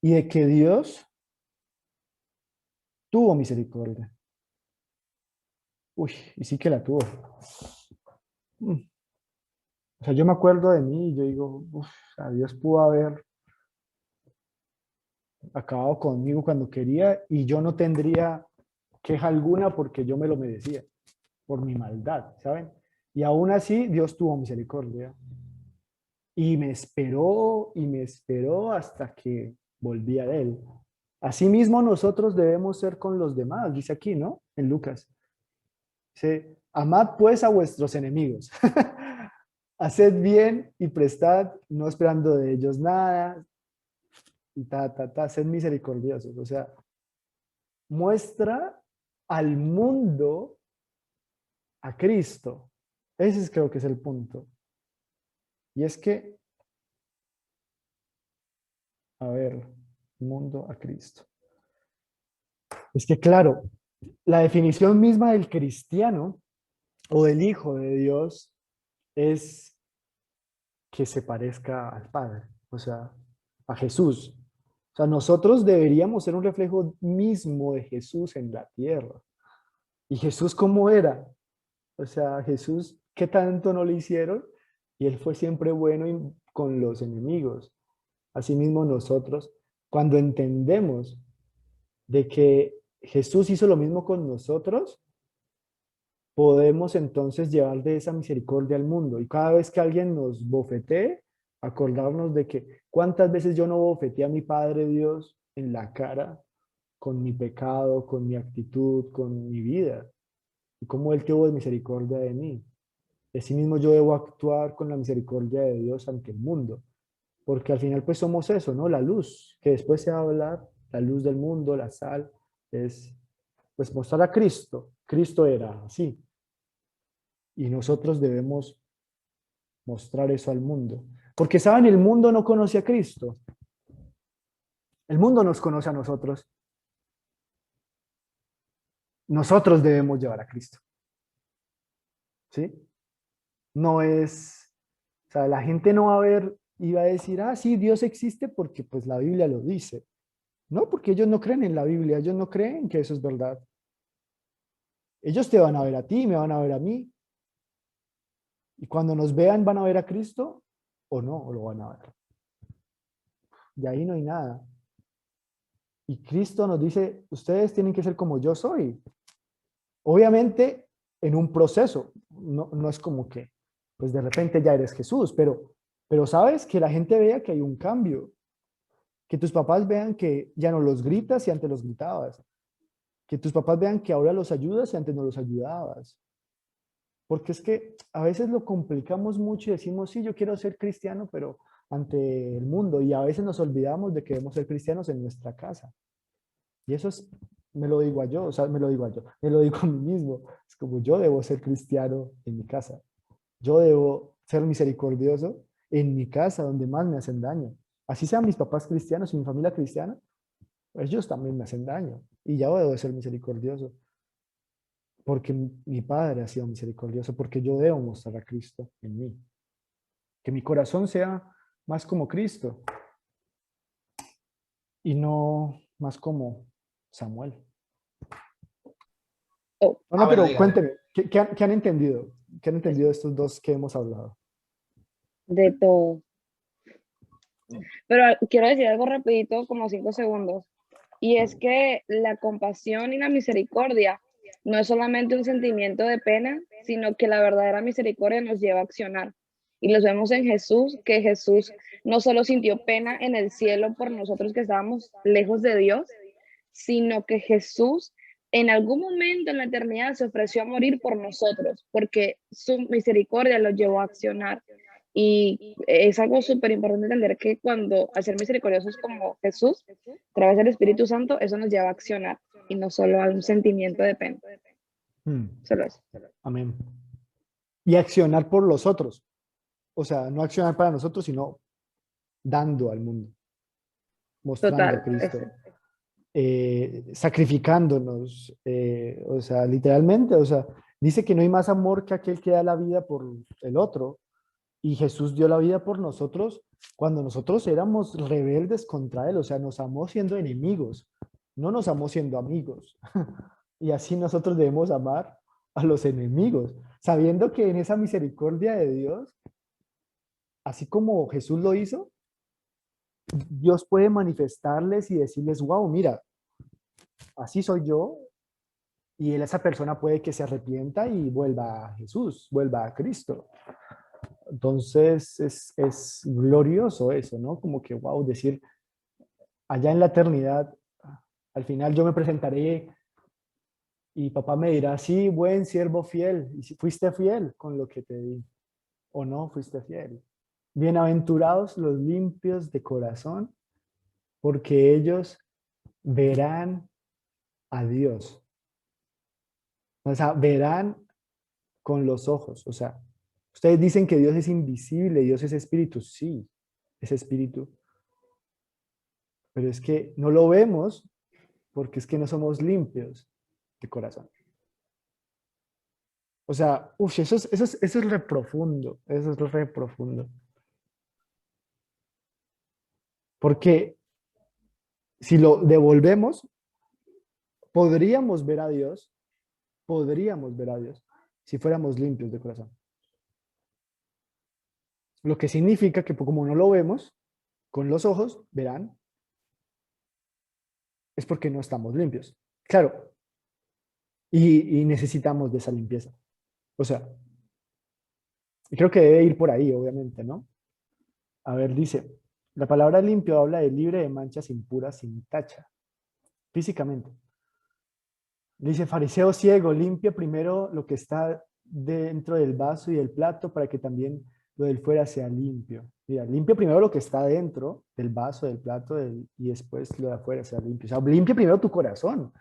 [SPEAKER 1] y de que Dios tuvo misericordia. Uy, y sí que la tuvo. Mm. O sea, yo me acuerdo de mí y yo digo, uf, o sea, Dios pudo haber acabado conmigo cuando quería y yo no tendría queja alguna porque yo me lo merecía, por mi maldad, ¿saben? Y aún así Dios tuvo misericordia. Y me esperó hasta que volvía de él. Asimismo, nosotros debemos ser con los demás, dice aquí, ¿no? En Lucas. Dice, amad pues a vuestros enemigos. Haced bien y prestad, no esperando de ellos nada, y sed misericordiosos. O sea, muestra al mundo a Cristo. Creo que es el punto. Y es que, a ver, mundo a Cristo. Es que, claro, la definición misma del cristiano o del Hijo de Dios es que se parezca al Padre, o sea, a Jesús. O sea, nosotros deberíamos ser un reflejo mismo de Jesús en la tierra. ¿Y Jesús cómo era? O sea, Jesús, ¿qué tanto no le hicieron? Y él fue siempre bueno con los enemigos. Asimismo nosotros, cuando entendemos de que Jesús hizo lo mismo con nosotros, podemos entonces llevar de esa misericordia al mundo. Y cada vez que alguien nos bofetee, acordarnos de que cuántas veces yo no bofeteé a mi Padre Dios en la cara con mi pecado, con mi actitud, con mi vida, y cómo Él tuvo misericordia de mí. Asimismo yo debo actuar con la misericordia de Dios ante el mundo, porque al final pues somos eso, ¿no? La luz, que después se va a hablar, la luz del mundo, la sal, es pues mostrar a Cristo. Cristo era así, y nosotros debemos mostrar eso al mundo. Porque, ¿saben? El mundo no conoce a Cristo. El mundo nos conoce a nosotros. Nosotros debemos llevar a Cristo. ¿Sí? No es, o sea, la gente no va a ver y va a decir, ah, sí, Dios existe porque pues la Biblia lo dice. No, porque ellos no creen en la Biblia, ellos no creen que eso es verdad. Ellos te van a ver a ti, me van a ver a mí. Y cuando nos vean, ¿van a ver a Cristo o no? ¿O lo van a ver? De ahí no hay nada. Y Cristo nos dice, ustedes tienen que ser como yo soy. Obviamente, en un proceso. No es como que, pues de repente ya eres Jesús, pero sabes que la gente vea que hay un cambio. Que tus papás vean que ya no los gritas y antes los gritabas. Que tus papás vean que ahora los ayudas y antes no los ayudabas. Porque es que a veces lo complicamos mucho y decimos, sí, yo quiero ser cristiano, pero ante el mundo. Y a veces nos olvidamos de que debemos ser cristianos en nuestra casa. Y eso es, me lo digo a yo, o sea, me lo digo a yo, me lo digo a mí mismo. Es como yo debo ser cristiano en mi casa. Yo debo ser misericordioso en mi casa, donde más me hacen daño. Así sean mis papás cristianos y mi familia cristiana, ellos también me hacen daño. Y yo debo ser misericordioso porque mi Padre ha sido misericordioso, porque yo debo mostrar a Cristo en mí. Que mi corazón sea más como Cristo y no más como Samuel.
[SPEAKER 3] Oh,
[SPEAKER 1] No, no,
[SPEAKER 2] Bueno,
[SPEAKER 1] pero
[SPEAKER 2] dígame.
[SPEAKER 1] cuénteme, ¿qué han entendido? ¿Qué han entendido estos dos que hemos hablado?
[SPEAKER 3] de todo. Pero quiero decir algo rapidito, como 5 segundos. Y es que la compasión y la misericordia no es solamente un sentimiento de pena, sino que la verdadera misericordia nos lleva a accionar. Y los vemos en Jesús, que Jesús no solo sintió pena en el cielo por nosotros que estábamos lejos de Dios, sino que Jesús en algún momento en la eternidad se ofreció a morir por nosotros, porque su misericordia lo llevó a accionar. Y es algo súper importante entender que cuando al ser misericordiosos como Jesús, a través del Espíritu Santo, eso nos lleva a accionar y no solo a un sentimiento de pena.
[SPEAKER 1] Hmm,
[SPEAKER 3] Solo eso.
[SPEAKER 1] amén. Y accionar por los otros. O sea, no accionar para nosotros, sino dando al mundo, mostrando a
[SPEAKER 3] Total.
[SPEAKER 1] Cristo, sacrificándonos, o sea, literalmente, o sea, dice que no hay más amor que aquel que da la vida por el otro. Y Jesús dio la vida por nosotros cuando nosotros éramos rebeldes contra Él, o sea, nos amó siendo enemigos, no nos amó siendo amigos. Y así nosotros debemos amar a los enemigos, sabiendo que en esa misericordia de Dios, así como Jesús lo hizo, Dios puede manifestarles y decirles, wow, mira, así soy yo, y esa persona puede que se arrepienta y vuelva a Jesús, vuelva a Cristo. Entonces es glorioso eso, ¿no? Como que, wow, decir, allá en la eternidad, al final yo me presentaré y papá me dirá, sí, buen siervo fiel, y si fuiste fiel con lo que te di, o no fuiste fiel. Bienaventurados los limpios de corazón, porque ellos verán a Dios. O sea, verán con los ojos. O sea, ustedes dicen que Dios es invisible, Dios es espíritu. Sí, es espíritu. Pero es que no lo vemos porque es que no somos limpios de corazón. O sea, eso es re profundo, eso es re profundo. Porque si lo devolvemos, podríamos ver a Dios si fuéramos limpios de corazón. Lo que significa que como no lo vemos con los ojos, verán, es porque no estamos limpios. Claro, y necesitamos de esa limpieza. O sea, creo que debe ir por ahí, obviamente, ¿no? A ver, dice, la palabra limpio habla de libre de manchas impuras, sin tacha, físicamente. Dice, fariseo ciego, limpia primero lo que está dentro del vaso y del plato para que también lo del fuera sea limpio. Mira, limpia primero lo que está dentro del vaso, del plato, y después lo de afuera sea limpio. O sea, limpia primero tu corazón.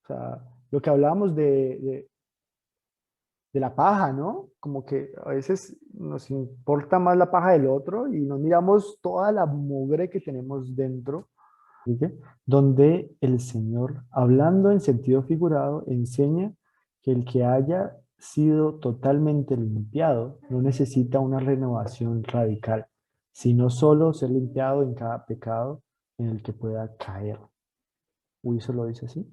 [SPEAKER 1] O sea, lo que hablábamos de la paja, ¿no? Como que a veces nos importa más la paja del otro y nos miramos toda la mugre que tenemos dentro. ¿Sí? Donde el Señor, hablando en sentido figurado, enseña que el que haya sido totalmente limpiado no necesita una renovación radical, sino solo ser limpiado en cada pecado en el que pueda caer. Uy, ¿eso lo dice así?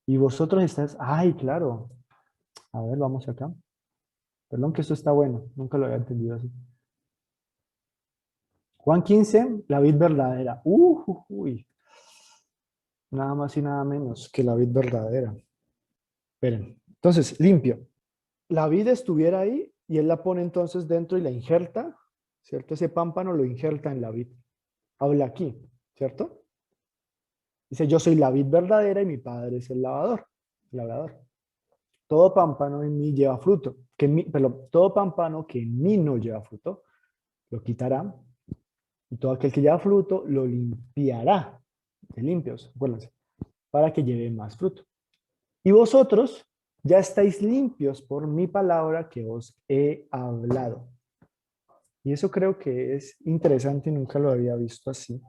[SPEAKER 1] Y vosotros estáis, ay, claro. A ver, vamos acá. Perdón que esto está bueno, nunca lo había entendido así. Juan 15, la vid verdadera. Uy, nada más y nada menos que la vid verdadera. Esperen. Entonces, limpio. La vid estuviera ahí y él la pone entonces dentro y la injerta, ¿cierto? Ese pámpano lo injerta en la vid. Habla aquí, ¿cierto? Dice, yo soy la vid verdadera y mi padre es el labrador. Todo pámpano en mí lleva fruto, pero todo pámpano que en mí no lleva fruto, lo quitará, y todo aquel que lleva fruto, lo limpiará de limpios, acuérdense, para que lleve más fruto. Y vosotros ya estáis limpios por mi palabra que os he hablado. Y eso creo que es interesante y nunca lo había visto así.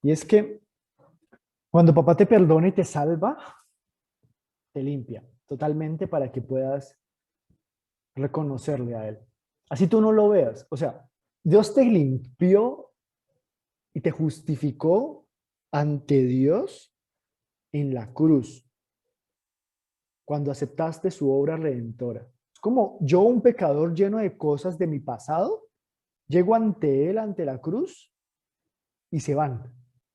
[SPEAKER 1] Y es que cuando papá te perdona y te salva, te limpia totalmente para que puedas reconocerle a él. Así tú no lo veas. O sea, Dios te limpió y te justificó ante Dios en la cruz, cuando aceptaste su obra redentora. Es como yo, un pecador lleno de cosas de mi pasado, llego ante Él, ante la cruz, y se van.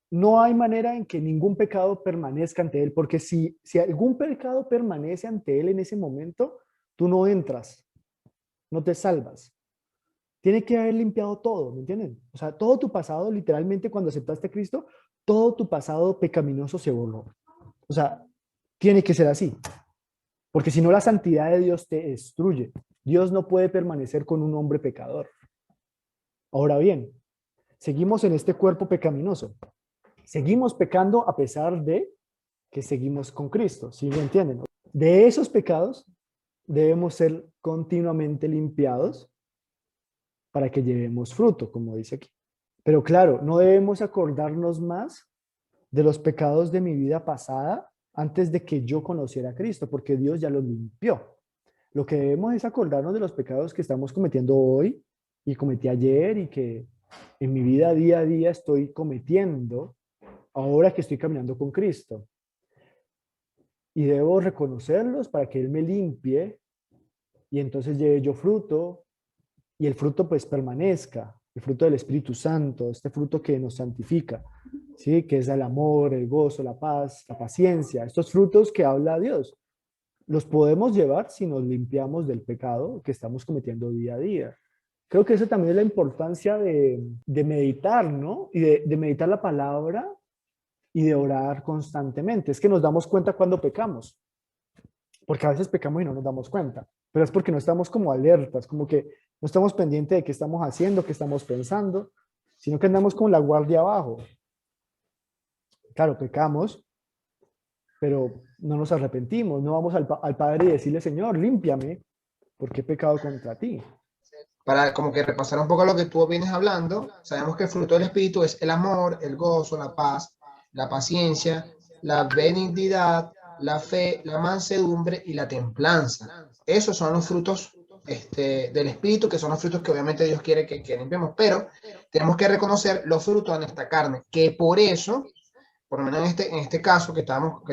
[SPEAKER 1] No hay manera en que ningún pecado permanezca ante Él, porque si algún pecado permanece ante Él en ese momento, tú no entras, no te salvas. Tiene que haber limpiado todo, ¿me entienden? O sea, todo tu pasado, literalmente cuando aceptaste a Cristo, todo tu pasado pecaminoso se borró. O sea, tiene que ser así, porque si no la santidad de Dios te destruye. Dios no puede permanecer con un hombre pecador. Ahora bien, seguimos en este cuerpo pecaminoso. Seguimos pecando a pesar de que seguimos con Cristo, ¿sí me entienden? De esos pecados debemos ser continuamente limpiados para que llevemos fruto, como dice aquí. Pero claro, no debemos acordarnos más de los pecados de mi vida pasada antes de que yo conociera a Cristo, porque Dios ya los limpió. Lo que debemos es acordarnos de los pecados que estamos cometiendo hoy y cometí ayer y que en mi vida día a día estoy cometiendo ahora que estoy caminando con Cristo. Y debo reconocerlos para que Él me limpie y entonces lleve yo fruto y el fruto pues permanezca, el fruto del Espíritu Santo, este fruto que nos santifica, ¿sí? Que es el amor, el gozo, la paz, la paciencia, estos frutos que habla Dios. Los podemos llevar si nos limpiamos del pecado que estamos cometiendo día a día. Creo que eso también es la importancia de meditar, ¿no? Y de meditar la palabra y de orar constantemente. Es que nos damos cuenta cuando pecamos, porque a veces pecamos y no nos damos cuenta, pero es porque no estamos como alertas, como que no estamos pendientes de qué estamos haciendo, qué estamos pensando, sino que andamos con la guardia abajo. Claro, pecamos, pero no nos arrepentimos, no vamos al Padre y decirle, Señor, límpiame, porque he pecado contra ti.
[SPEAKER 2] Para como que repasar un poco lo que tú vienes hablando, sabemos que el fruto del Espíritu es el amor, el gozo, la paz, la paciencia, la benignidad, la fe, la mansedumbre y la templanza. Esos son los frutos del Espíritu, que son los frutos que obviamente Dios quiere que limpiemos, pero tenemos que reconocer los frutos de nuestra carne, que por eso, por lo menos en este caso que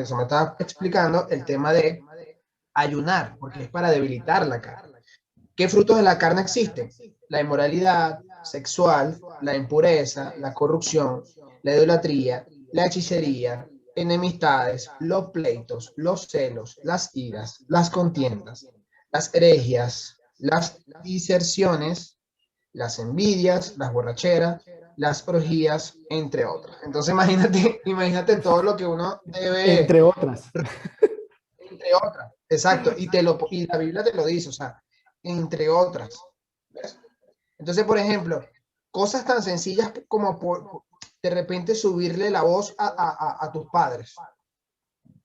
[SPEAKER 2] se me estaba explicando, el tema de ayunar, porque es para debilitar la carne. ¿Qué frutos de la carne existen? La inmoralidad sexual, la impureza, la corrupción, la idolatría, la hechicería, enemistades, los pleitos, los celos, las iras, las contiendas, las herejías, las diserciones, las envidias, las borracheras, las orgías, entre otras. Entonces imagínate todo lo que uno debe,
[SPEAKER 1] Entre otras.
[SPEAKER 2] entre otras, exacto, y la Biblia te lo dice, o sea, entre otras. ¿Ves? Entonces, por ejemplo, cosas tan sencillas como de repente subirle la voz a tus padres.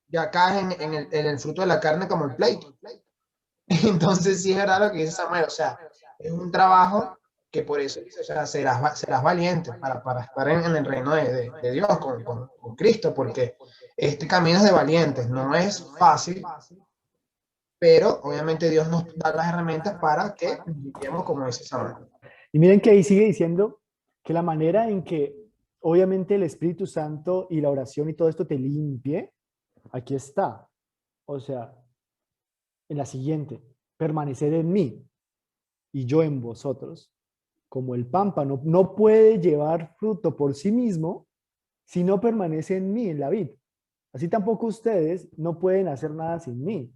[SPEAKER 2] Ya caes en el fruto de la carne como el pleito. Entonces, sí es verdad lo que dice Samuel, o sea, es un trabajo que por eso dice, o sea, serás valiente para estar en el reino de Dios con Cristo, porque este camino es de valientes, no es fácil, pero obviamente Dios nos da las herramientas para que limpiemos, como dice Samuel.
[SPEAKER 1] Y miren que ahí sigue diciendo que la manera en que obviamente el Espíritu Santo y la oración y todo esto te limpie aquí está. O sea, en la siguiente, permanecer en mí y yo en vosotros. Como el pámpano no puede llevar fruto por sí mismo si no permanece en mí, en la vid. Así tampoco ustedes no pueden hacer nada sin mí.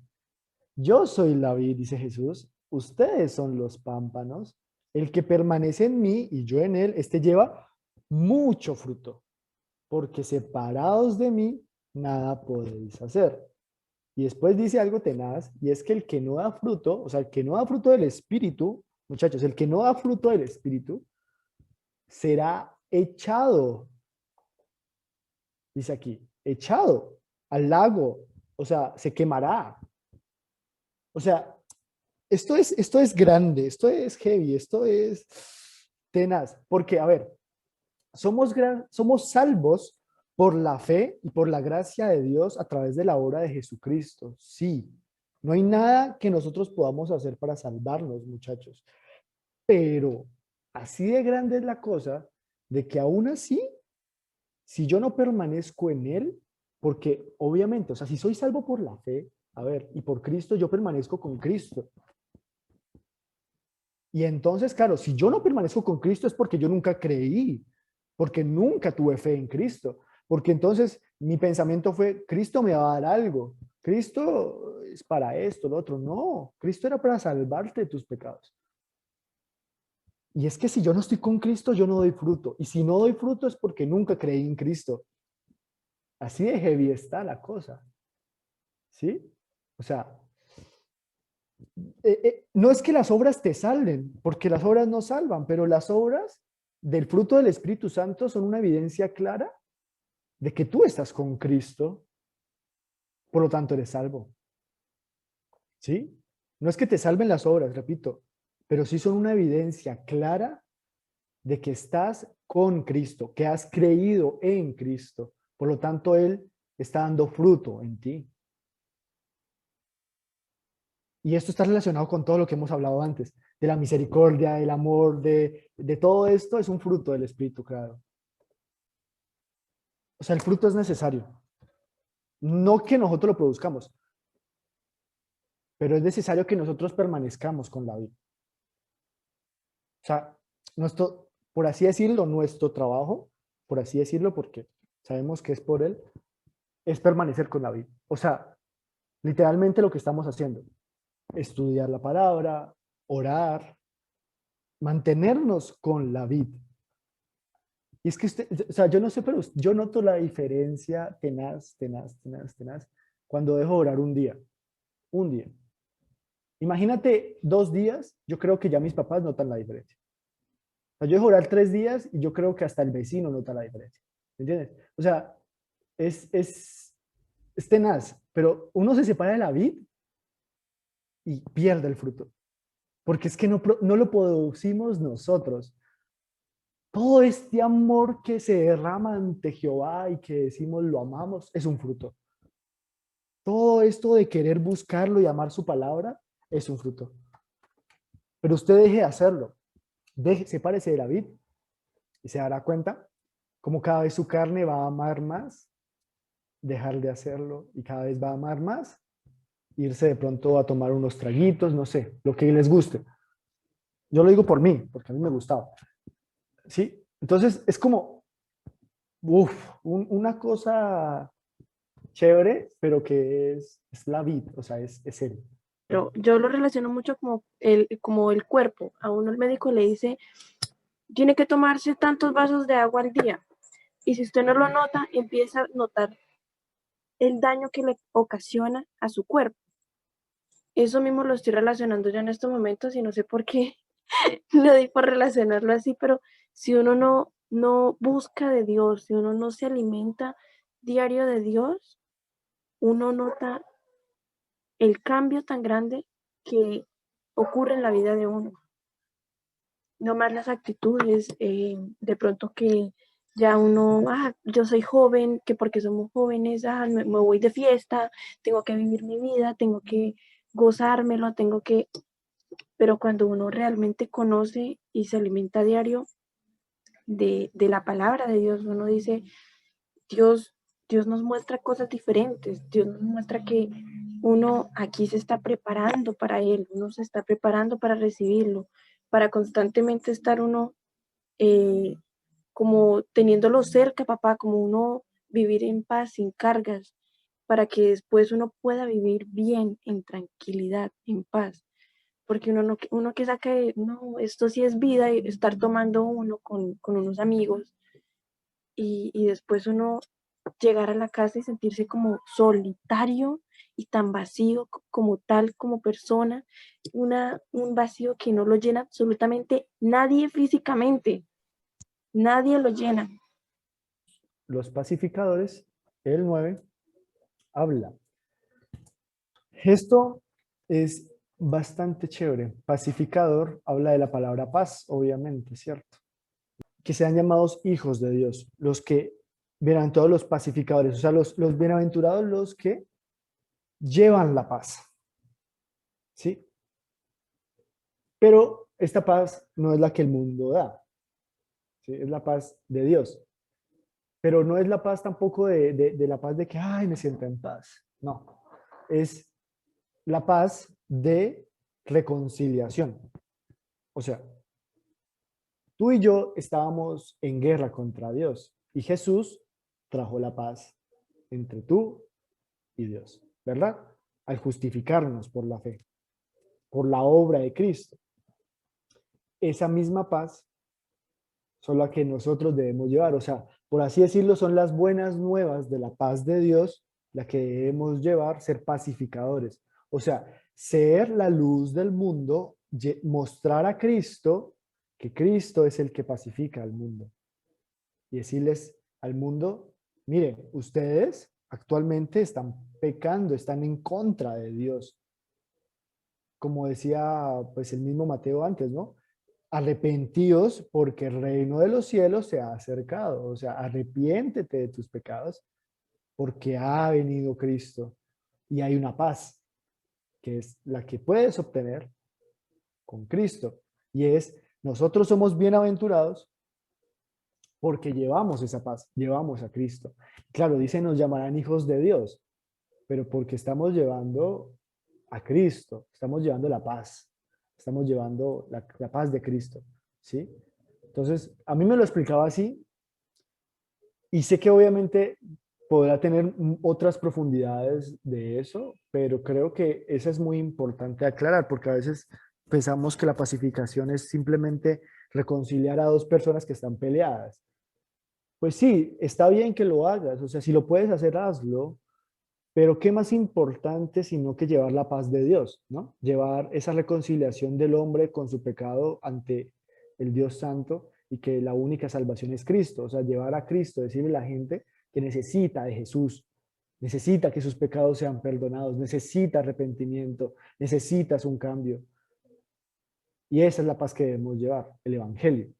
[SPEAKER 1] Yo soy la vid, dice Jesús. Ustedes son los pámpanos. El que permanece en mí y yo en él, este lleva mucho fruto, porque separados de mí, nada podéis hacer. Y después dice algo tenaz, y es que el que no da fruto, o sea, el que no da fruto del Espíritu, muchachos, el que no da fruto del Espíritu, será echado, dice aquí, echado al lago, o sea, se quemará. O sea, esto es grande, esto es heavy, esto es tenaz, porque, a ver, somos salvos por la fe y por la gracia de Dios a través de la obra de Jesucristo. Sí, no hay nada que nosotros podamos hacer para salvarnos, muchachos. Pero así de grande es la cosa de que aún así, si yo no permanezco en Él, porque obviamente, o sea, si soy salvo por la fe, a ver, y por Cristo, yo permanezco con Cristo. Y entonces, claro, si yo no permanezco con Cristo es porque yo nunca creí, porque nunca tuve fe en Cristo, porque entonces mi pensamiento fue, Cristo me va a dar algo, Cristo es para esto, lo otro. No, Cristo era para salvarte de tus pecados. Y es que si yo no estoy con Cristo, yo no doy fruto. Y si no doy fruto es porque nunca creí en Cristo. Así de heavy está la cosa. ¿Sí? O sea, no es que las obras te salven, porque las obras no salvan, pero las obras del fruto del Espíritu Santo son una evidencia clara de que tú estás con Cristo, por lo tanto eres salvo. ¿Sí? No es que te salven las obras, repito, pero sí son una evidencia clara de que estás con Cristo, que has creído en Cristo. Por lo tanto, Él está dando fruto en ti. Y esto está relacionado con todo lo que hemos hablado antes, de la misericordia, del amor, de todo esto es un fruto del Espíritu, claro. O sea, el fruto es necesario. No que nosotros lo produzcamos, pero es necesario que nosotros permanezcamos con la vida. O sea, nuestro, por así decirlo, nuestro trabajo, por así decirlo, porque sabemos que es por Él, es permanecer con la vida. O sea, literalmente lo que estamos haciendo, estudiar la palabra, orar, mantenernos con la vid. Y es que usted, o sea, yo no sé, pero yo noto la diferencia tenaz, cuando dejo de orar un día. Un día. Imagínate 2 días, yo creo que ya mis papás notan la diferencia. O sea, yo dejo de orar 3 días y yo creo que hasta el vecino nota la diferencia. ¿Entiendes? O sea, es tenaz, pero uno se separa de la vid y pierde el fruto. Porque es que no lo producimos nosotros. Todo este amor que se derrama ante Jehová y que decimos lo amamos es un fruto. Todo esto de querer buscarlo y amar su palabra es un fruto. Pero usted deje de hacerlo. Sepárese de la vid y se dará cuenta como cada vez su carne va a amar más, dejar de hacerlo y cada vez va a amar más, irse de pronto a tomar unos traguitos, no sé, lo que les guste. Yo lo digo por mí, porque a mí me gustaba. ¿Sí? Entonces es como, una cosa chévere, pero que es la vida, o sea, es él.
[SPEAKER 4] Pero yo lo relaciono mucho como el cuerpo. A uno el médico le dice, tiene que tomarse tantos vasos de agua al día. Y si usted no lo nota, empieza a notar el daño que le ocasiona a su cuerpo. Eso mismo lo estoy relacionando yo en estos momentos y no sé por qué lo di por relacionarlo así, pero si uno no busca de Dios, si uno no se alimenta diario de Dios, uno nota el cambio tan grande que ocurre en la vida de uno. No más las actitudes, de pronto que ya uno, yo soy joven, que porque somos jóvenes, me voy de fiesta, tengo que vivir mi vida, tengo que gozármelo, pero cuando uno realmente conoce y se alimenta a diario de la palabra de Dios, uno dice, Dios Dios nos muestra cosas diferentes. Dios nos muestra que uno aquí se está preparando para Él, uno se está preparando para recibirlo, para constantemente estar uno eh, como teniéndolo cerca, papá, como uno vivir en paz, sin cargas, para que después uno pueda vivir bien, en tranquilidad, en paz. Porque uno que saca, no, esto sí es vida, y estar tomando uno con unos amigos y después uno llegar a la casa y sentirse como solitario y tan vacío como tal, como persona, un vacío que no lo llena absolutamente nadie físicamente, nadie lo llena.
[SPEAKER 1] Los pacificadores, el 9, habla. Esto es bastante chévere. Pacificador habla de la palabra paz, obviamente, ¿cierto? Que sean llamados hijos de Dios, los que verán todos los pacificadores, o sea, los bienaventurados, los que llevan la paz, ¿sí? Pero esta paz no es la que el mundo da, ¿sí? Es la paz de Dios. Pero no es la paz tampoco de la paz de que, ay, me siento en paz. No, es la paz de reconciliación. O sea, tú y yo estábamos en guerra contra Dios y Jesús trajo la paz entre tú y Dios, ¿verdad? Al justificarnos por la fe, por la obra de Cristo. Esa misma paz son la que nosotros debemos llevar. O sea, por así decirlo, son las buenas nuevas de la paz de Dios, la que debemos llevar, ser pacificadores. O sea, ser la luz del mundo, mostrar a Cristo que Cristo es el que pacifica al mundo. Y decirles al mundo, miren, ustedes actualmente están pecando, están en contra de Dios. Como decía pues el mismo Mateo antes, ¿no? Arrepentíos porque el reino de los cielos se ha acercado. O sea, arrepiéntete de tus pecados porque ha venido Cristo y hay una paz que es la que puedes obtener con Cristo. Y es, nosotros somos bienaventurados porque llevamos esa paz, llevamos a Cristo. Claro, dice, nos llamarán hijos de Dios, pero porque estamos llevando a Cristo, estamos llevando la paz, estamos llevando la paz de Cristo, ¿sí? Entonces, a mí me lo explicaba así y sé que obviamente podrá tener otras profundidades de eso, pero creo que eso es muy importante aclarar porque a veces pensamos que la pacificación es simplemente reconciliar a dos personas que están peleadas. Pues sí, está bien que lo hagas, o sea, si lo puedes hacer, hazlo, pero qué más importante sino que llevar la paz de Dios, ¿no? Llevar esa reconciliación del hombre con su pecado ante el Dios Santo y que la única salvación es Cristo, o sea, llevar a Cristo, decirle a la gente que necesita de Jesús, necesita que sus pecados sean perdonados, necesita arrepentimiento, necesitas un cambio. Y esa es la paz que debemos llevar, el Evangelio.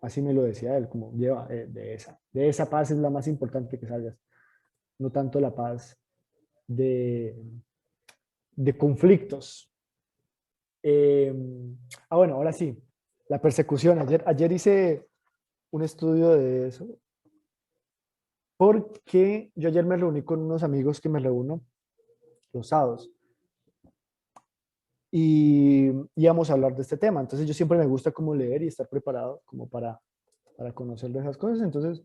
[SPEAKER 1] Así me lo decía él, como lleva de esa paz es la más importante que salgas, no tanto la paz de, de conflictos. Eh, bueno, ahora sí, la persecución. Ayer hice un estudio de eso, porque yo ayer me reuní con unos amigos que me reúno los sábados y íbamos a hablar de este tema. Entonces yo siempre me gusta como leer y estar preparado como para conocer de esas cosas. Entonces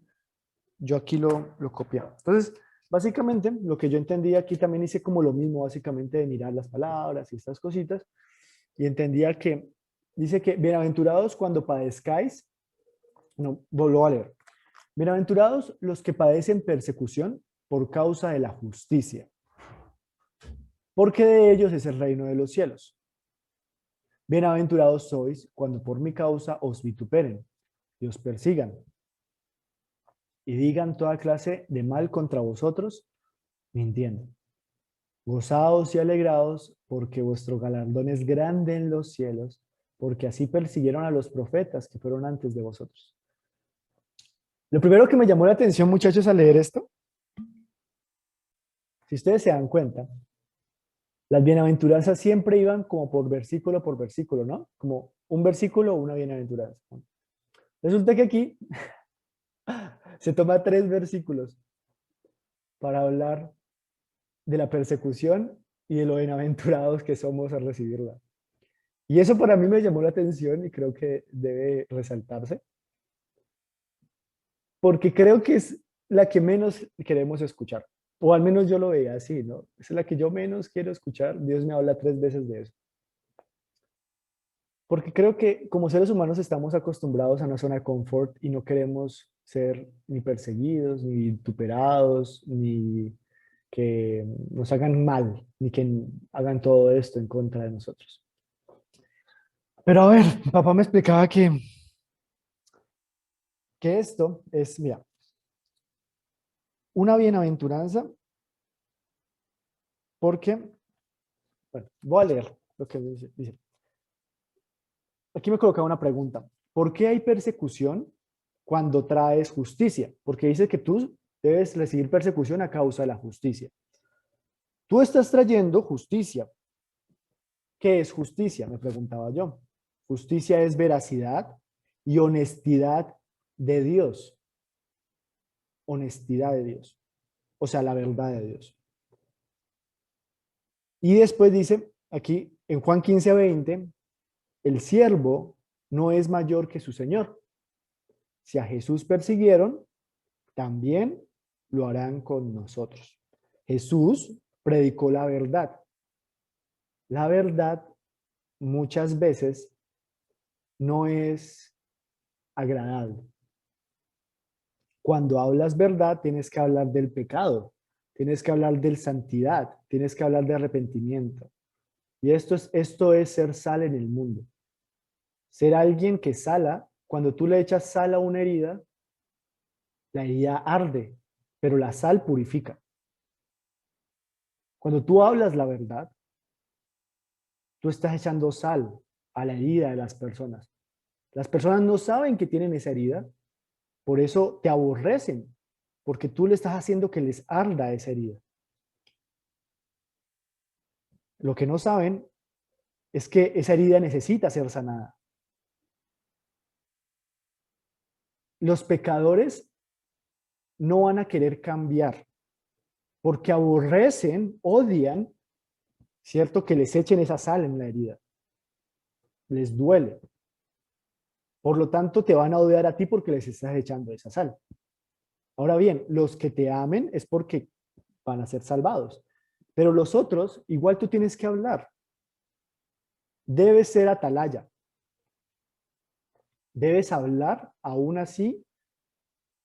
[SPEAKER 1] yo aquí lo copié. Entonces, básicamente, lo que yo entendía aquí también hice como lo mismo, básicamente de mirar las palabras y estas cositas. Y entendía que dice que bienaventurados cuando padezcáis, no, vuelvo a leer. Bienaventurados los que padecen persecución por causa de la justicia, porque de ellos es el reino de los cielos. Bienaventurados sois cuando por mi causa os vituperen y os persigan y digan toda clase de mal contra vosotros, mintiendo. Gozaos y alegraos, porque vuestro galardón es grande en los cielos, porque así persiguieron a los profetas que fueron antes de vosotros. Lo primero que me llamó la atención, muchachos, al leer esto, si ustedes se dan cuenta, las bienaventuranzas siempre iban como por versículo, ¿no? Como un versículo o una bienaventuranza. Resulta que aquí se toma 3 versículos para hablar de la persecución y de lo bienaventurados que somos al recibirla. Y eso para mí me llamó la atención y creo que debe resaltarse, porque creo que es la que menos queremos escuchar, o al menos yo lo veía así, ¿no? Es la que yo menos quiero escuchar. Dios me habla 3 veces de eso. Porque creo que como seres humanos estamos acostumbrados a una zona de confort y no queremos ser ni perseguidos, ni vituperados, ni que nos hagan mal, ni que hagan todo esto en contra de nosotros. Pero a ver, mi papá me explicaba que esto es, mira, una bienaventuranza porque, bueno, voy a leer lo que dice. Aquí me colocaba una pregunta. ¿Por qué hay persecución cuando traes justicia? Porque dice que tú debes recibir persecución a causa de la justicia. Tú estás trayendo justicia. ¿Qué es justicia? Me preguntaba yo. Justicia es veracidad y honestidad de Dios. Honestidad de Dios. O sea, la verdad de Dios. Y después dice aquí en Juan 15:20, el siervo no es mayor que su señor. Si a Jesús persiguieron, también lo harán con nosotros. Jesús predicó la verdad. La verdad muchas veces no es agradable. Cuando hablas verdad, tienes que hablar del pecado, tienes que hablar de santidad, tienes que hablar de arrepentimiento. Y esto es ser sal en el mundo. Ser alguien que sala, cuando tú le echas sal a una herida, la herida arde, pero la sal purifica. Cuando tú hablas la verdad, tú estás echando sal a la herida de las personas. Las personas no saben que tienen esa herida, por eso te aborrecen, porque tú le estás haciendo que les arda esa herida. Lo que no saben es que esa herida necesita ser sanada. Los pecadores no van a querer cambiar, porque aborrecen, odian, ¿cierto? Que les echen esa sal en la herida. Les duele. Por lo tanto, te van a odiar a ti porque les estás echando esa sal. Ahora bien, los que te amen es porque van a ser salvados. Pero los otros, igual tú tienes que hablar. Debes ser atalaya. Debes hablar aún así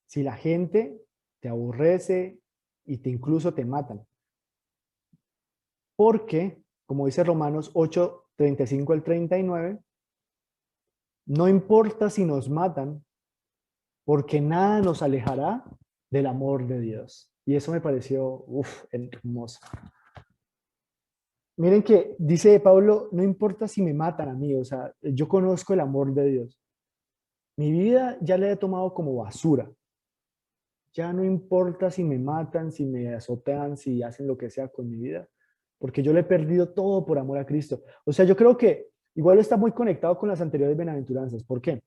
[SPEAKER 1] si la gente te aborrece y te incluso te matan. Porque, como dice Romanos 8:35 al 39, no importa si nos matan, porque nada nos alejará del amor de Dios. Y eso me pareció, hermoso. Miren que dice Pablo, no importa si me matan a mí, o sea, yo conozco el amor de Dios. Mi vida ya la he tomado como basura. Ya no importa si me matan, si me azotan, si hacen lo que sea con mi vida, porque yo le he perdido todo por amor a Cristo. O sea, yo creo que igual está muy conectado con las anteriores bienaventuranzas. ¿Por qué?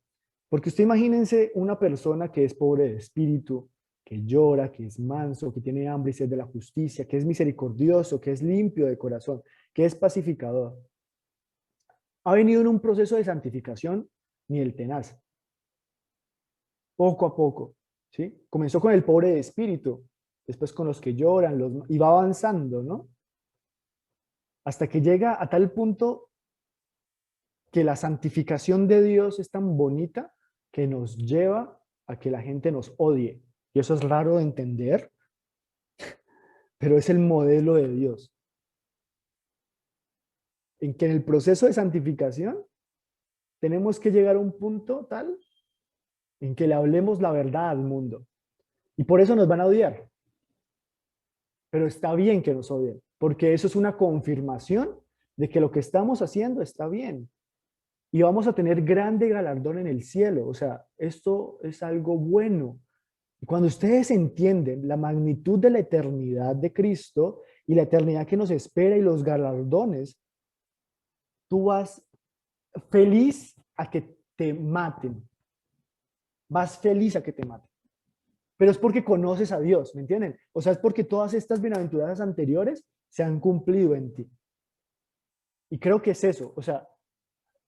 [SPEAKER 1] Porque usted imagínense una persona que es pobre de espíritu, que llora, que es manso, que tiene hambre y sed de la justicia, que es misericordioso, que es limpio de corazón, que es pacificador. Ha venido en un proceso de santificación ni el tenaz, poco a poco, ¿sí? Comenzó con el pobre de espíritu, después con los que lloran, y va avanzando, ¿no? Hasta que llega a tal punto que la santificación de Dios es tan bonita que nos lleva a que la gente nos odie. Y eso es raro de entender, pero es el modelo de Dios. En que en el proceso de santificación tenemos que llegar a un punto tal en que le hablemos la verdad al mundo. Y por eso nos van a odiar. Pero está bien que nos odien, porque eso es una confirmación de que lo que estamos haciendo está bien. Y vamos a tener grande galardón en el cielo. O sea, esto es algo bueno. Y cuando ustedes entienden la magnitud de la eternidad de Cristo y la eternidad que nos espera y los galardones, tú vas feliz a que te maten. Vas feliz a que te maten. pero es porque conoces a Dios, ¿me entienden? O sea, es porque todas estas bienaventuranzas anteriores se han cumplido en ti. Y creo que es eso, o sea,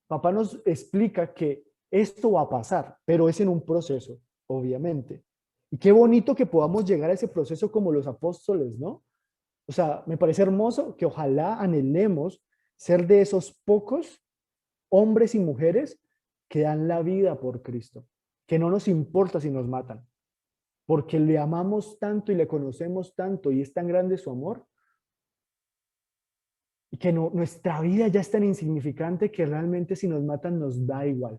[SPEAKER 1] papá nos explica que esto va a pasar, pero es en un proceso, obviamente. Y qué bonito que podamos llegar a ese proceso como los apóstoles, ¿no? O sea, me parece hermoso que ojalá anhelemos ser de esos pocos hombres y mujeres que dan la vida por Cristo, que no nos importa si nos matan, porque le amamos tanto y le conocemos tanto y es tan grande su amor, y que no, nuestra vida ya es tan insignificante que realmente si nos matan nos da igual,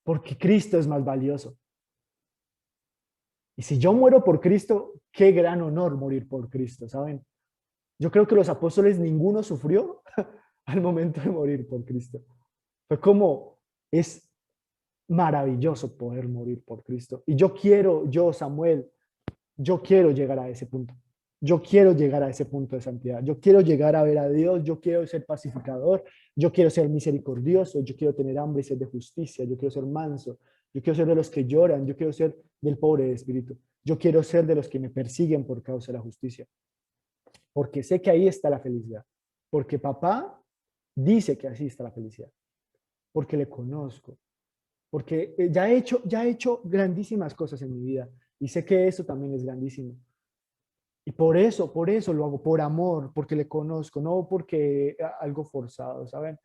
[SPEAKER 1] porque Cristo es más valioso. Y si yo muero por Cristo, qué gran honor morir por Cristo, ¿saben? Yo creo que los apóstoles ninguno sufrió al momento de morir por Cristo. Fue como, es maravilloso poder morir por Cristo. Y yo, Samuel, yo quiero llegar a ese punto. Yo quiero llegar a ese punto de santidad. Yo quiero llegar a ver a Dios. Yo quiero ser pacificador. Yo quiero ser misericordioso. Yo quiero tener hambre y sed de justicia. Yo quiero ser manso. Yo quiero ser de los que lloran. Yo quiero ser del pobre de espíritu. Yo quiero ser de los que me persiguen por causa de la justicia. Porque sé que ahí está la felicidad. Porque papá dice que así está la felicidad. Porque le conozco. Porque ya he hecho grandísimas cosas en mi vida. Y sé que eso también es grandísimo. Y por eso lo hago, por amor, porque le conozco, no porque algo forzado, ¿saben?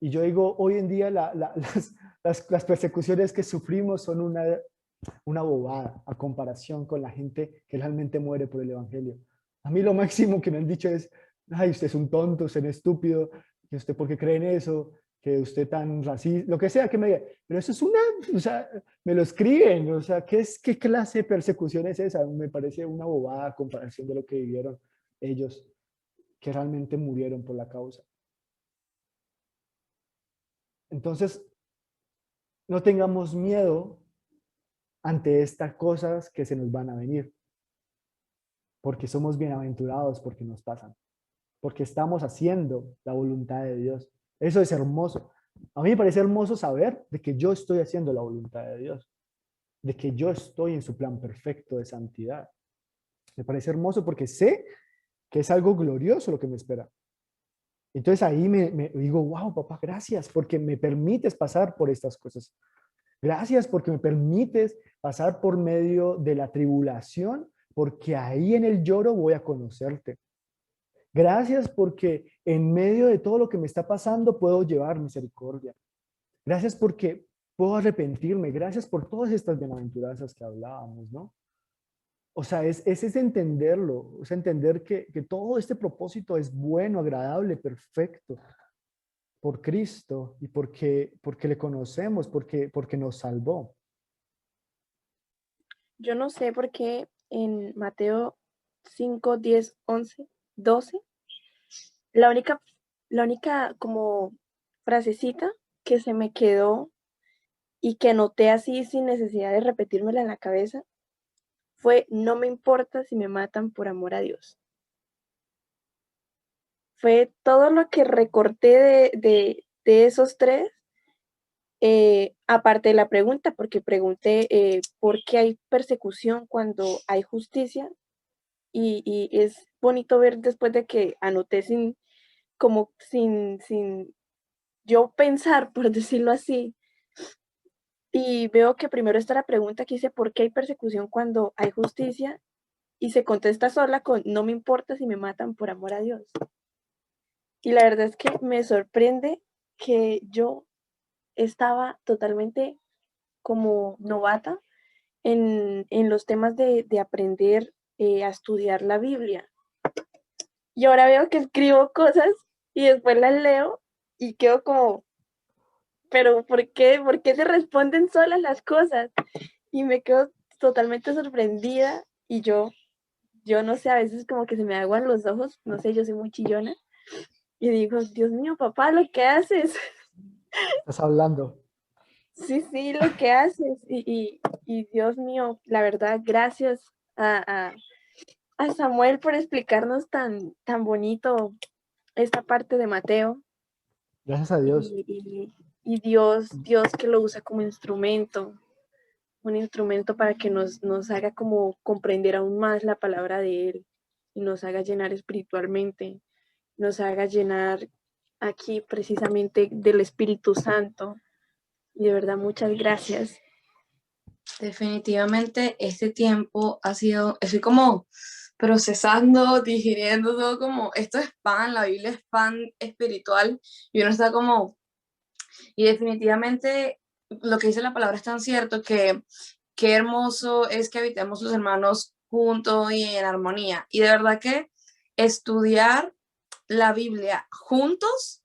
[SPEAKER 1] Y yo digo, hoy en día las persecuciones que sufrimos son una bobada a comparación con la gente que realmente muere por el Evangelio. A mí lo máximo que me han dicho es, ay, usted es un tonto, usted es estúpido, que usted por qué cree en eso, que usted tan racista, lo que sea que me diga. Pero eso es o sea, me lo escriben, o sea, ¿qué clase de persecución es esa? Me parece una bobada a comparación de lo que vivieron ellos, que realmente murieron por la causa. Entonces, no tengamos miedo ante estas cosas que se nos van a venir, porque somos bienaventurados porque nos pasan, porque estamos haciendo la voluntad de Dios. Eso es hermoso. A mí me parece hermoso saber de que yo estoy haciendo la voluntad de Dios, de que yo estoy en su plan perfecto de santidad. Me parece hermoso porque sé que es algo glorioso lo que me espera. Entonces ahí me digo, wow, papá, gracias porque me permites pasar por estas cosas. Gracias porque me permites pasar por medio de la tribulación, porque ahí en el lloro voy a conocerte. Gracias porque en medio de todo lo que me está pasando puedo llevar misericordia. Gracias porque puedo arrepentirme. Gracias por todas estas bienaventuranzas que hablábamos, ¿no? O sea, es entenderlo, es entender que todo este propósito es bueno, agradable, perfecto por Cristo y porque le conocemos, porque nos salvó.
[SPEAKER 4] Yo no sé por qué en Mateo 5, 10, 11, 12, la única como frasecita que se me quedó y que anoté así sin necesidad de repetírmela en la cabeza fue: no me importa si me matan por amor a Dios. Fue todo lo que recorté de esos tres, aparte de la pregunta, porque pregunté por qué hay persecución cuando hay justicia, y es bonito ver después de que anoté sin yo pensar, por decirlo así, y veo que primero está la pregunta que dice: ¿por qué hay persecución cuando hay justicia? Y se contesta sola con: no me importa si me matan por amor a Dios. Y la verdad es que me sorprende que yo estaba totalmente como novata en los temas de aprender a estudiar la Biblia. Y ahora veo que escribo cosas y después las leo y quedo como, pero ¿por qué? ¿Por qué se responden solas las cosas? Y me quedo totalmente sorprendida y yo no sé, a veces como que se me aguan los ojos, no sé, yo soy muy chillona y digo: Dios mío, papá, lo que haces.
[SPEAKER 1] Estás hablando.
[SPEAKER 4] Sí, sí, lo que haces. Y Dios mío, la verdad, gracias a Samuel por explicarnos tan bonito esta parte de Mateo.
[SPEAKER 1] Gracias a Dios.
[SPEAKER 4] Y Dios que lo usa como instrumento un instrumento para que nos haga como comprender aún más la palabra de Él y nos haga llenar espiritualmente, nos haga llenar aquí precisamente del Espíritu Santo. Y de verdad, muchas gracias.
[SPEAKER 5] Definitivamente este tiempo ha sido, estoy como procesando, digiriendo todo como, esto es pan, la Biblia es pan espiritual y uno está como, y definitivamente lo que dice la palabra es tan cierto que qué hermoso es que habitemos los hermanos juntos y en armonía. Y de verdad que estudiar la Biblia juntos,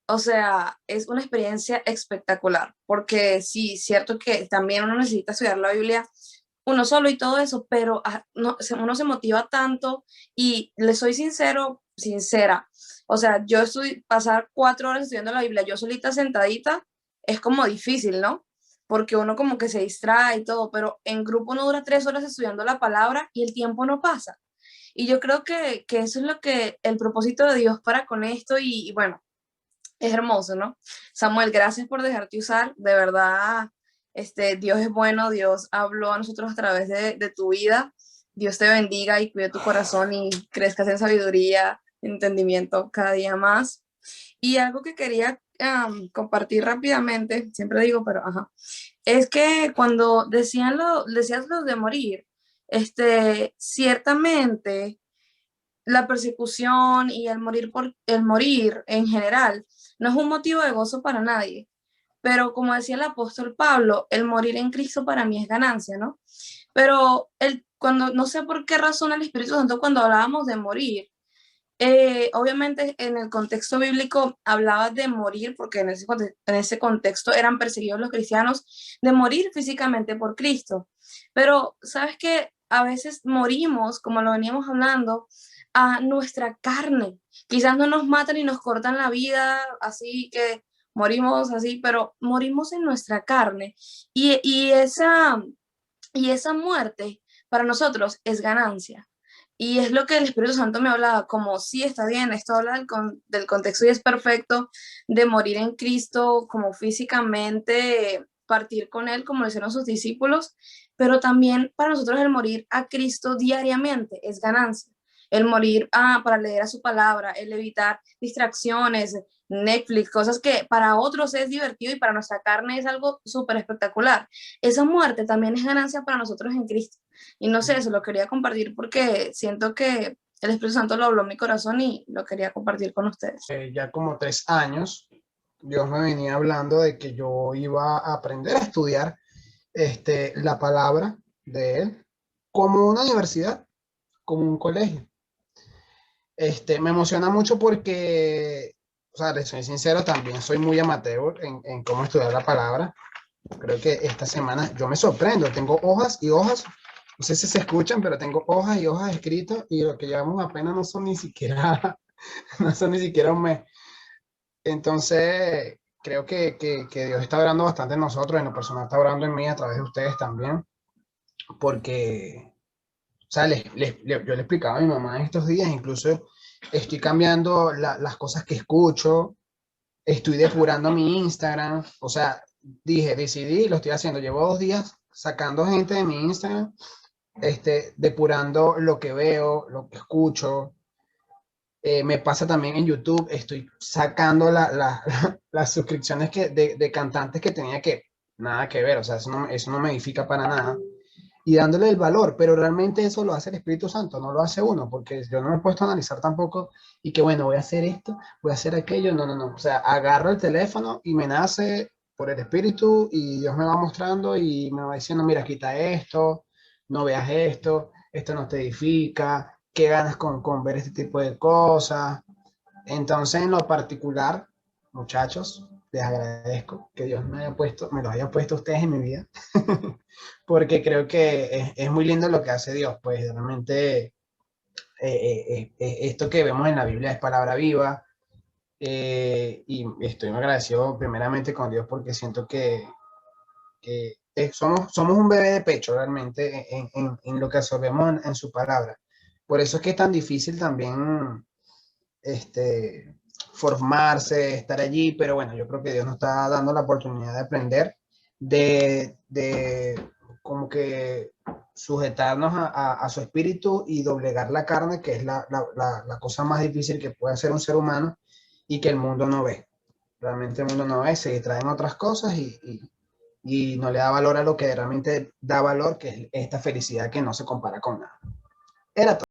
[SPEAKER 5] o sea, es una experiencia espectacular, porque sí, cierto que también uno necesita estudiar la Biblia uno solo y todo eso, pero no, uno se motiva tanto y le soy sincera, o sea, pasar 4 horas estudiando la Biblia yo solita sentadita es como difícil, ¿no? Porque uno como que se distrae y todo, pero en grupo uno dura 3 horas estudiando la palabra y el tiempo no pasa. Y yo creo que eso es lo que el propósito de Dios para con esto y bueno, es hermoso, ¿no? Samuel, gracias por dejarte usar, de verdad, Dios es bueno, Dios habló a nosotros a través de tu vida, Dios te bendiga y cuide tu corazón y crezcas en sabiduría, entendimiento cada día más. Y algo que quería compartir rápidamente, siempre digo, pero ajá, es que cuando decías lo de morir, ciertamente la persecución y el morir en general no es un motivo de gozo para nadie. Pero como decía el apóstol Pablo, el morir en Cristo para mí es ganancia, ¿no? Pero cuando, no sé por qué razón el Espíritu Santo cuando hablábamos de morir, obviamente en el contexto bíblico hablaba de morir, porque en ese contexto eran perseguidos los cristianos, de morir físicamente por Cristo. Pero, ¿sabes qué? A veces morimos, como lo veníamos hablando, a nuestra carne. Quizás no nos matan y nos cortan la vida, así que morimos así, pero morimos en nuestra carne. Y esa muerte para nosotros es ganancia. Y es lo que el Espíritu Santo me hablaba, como sí, está bien, esto habla del contexto y es perfecto de morir en Cristo, como físicamente partir con Él, como lo hicieron sus discípulos, pero también para nosotros el morir a Cristo diariamente es ganancia. El morir para leer a su palabra, el evitar distracciones, Netflix, cosas que para otros es divertido y para nuestra carne es algo súper espectacular. Esa muerte también es ganancia para nosotros en Cristo. Y no sé, eso lo quería compartir porque siento que el Espíritu Santo lo habló en mi corazón y lo quería compartir con ustedes.
[SPEAKER 2] Ya como 3 años, Dios me venía hablando de que yo iba a aprender a estudiar la palabra de Él como una universidad, como un colegio. Me emociona mucho porque, o sea, les soy sincero, también soy muy amateur en cómo estudiar la palabra. Creo que esta semana yo me sorprendo, tengo hojas y hojas, no sé si se escuchan, pero tengo hojas y hojas escritas y lo que llevamos apenas no son ni siquiera, no son ni siquiera un mes. Entonces, creo que Dios está orando bastante en nosotros, en lo personal está orando en mí a través de ustedes también, porque, o sea, yo le explicaba a mi mamá en estos días, incluso estoy cambiando las cosas que escucho, estoy depurando mi Instagram, o sea, decidí, lo estoy haciendo, llevo 2 días sacando gente de mi Instagram, depurando lo que veo, lo que escucho. Me pasa también en YouTube, estoy sacando las suscripciones de cantantes que tenía que nada que ver, o sea, eso no me edifica para nada. Y dándole el valor, pero realmente eso lo hace el Espíritu Santo, no lo hace uno, porque yo no me he puesto a analizar tampoco y que bueno, voy a hacer esto, voy a hacer aquello, no, o sea, agarro el teléfono y me nace por el Espíritu y Dios me va mostrando y me va diciendo, mira, quita esto, no veas esto no te edifica, qué ganas con ver este tipo de cosas. Entonces, en lo particular, muchachos, les agradezco que Dios me los haya puesto a ustedes en mi vida, porque creo que es muy lindo lo que hace Dios, pues realmente esto que vemos en la Biblia es palabra viva, y estoy agradecido primeramente con Dios porque siento que somos un bebé de pecho realmente en lo que absorbemos en su palabra. Por eso es que es tan difícil también formarse, estar allí, pero bueno, yo creo que Dios nos está dando la oportunidad de aprender, de como que sujetarnos a su espíritu y doblegar la carne, que es la cosa más difícil que puede hacer un ser humano y que el mundo no ve. Realmente el mundo no ve, se distraen otras cosas y no le da valor a lo que realmente da valor, que es esta felicidad que no se compara con nada. Era todo.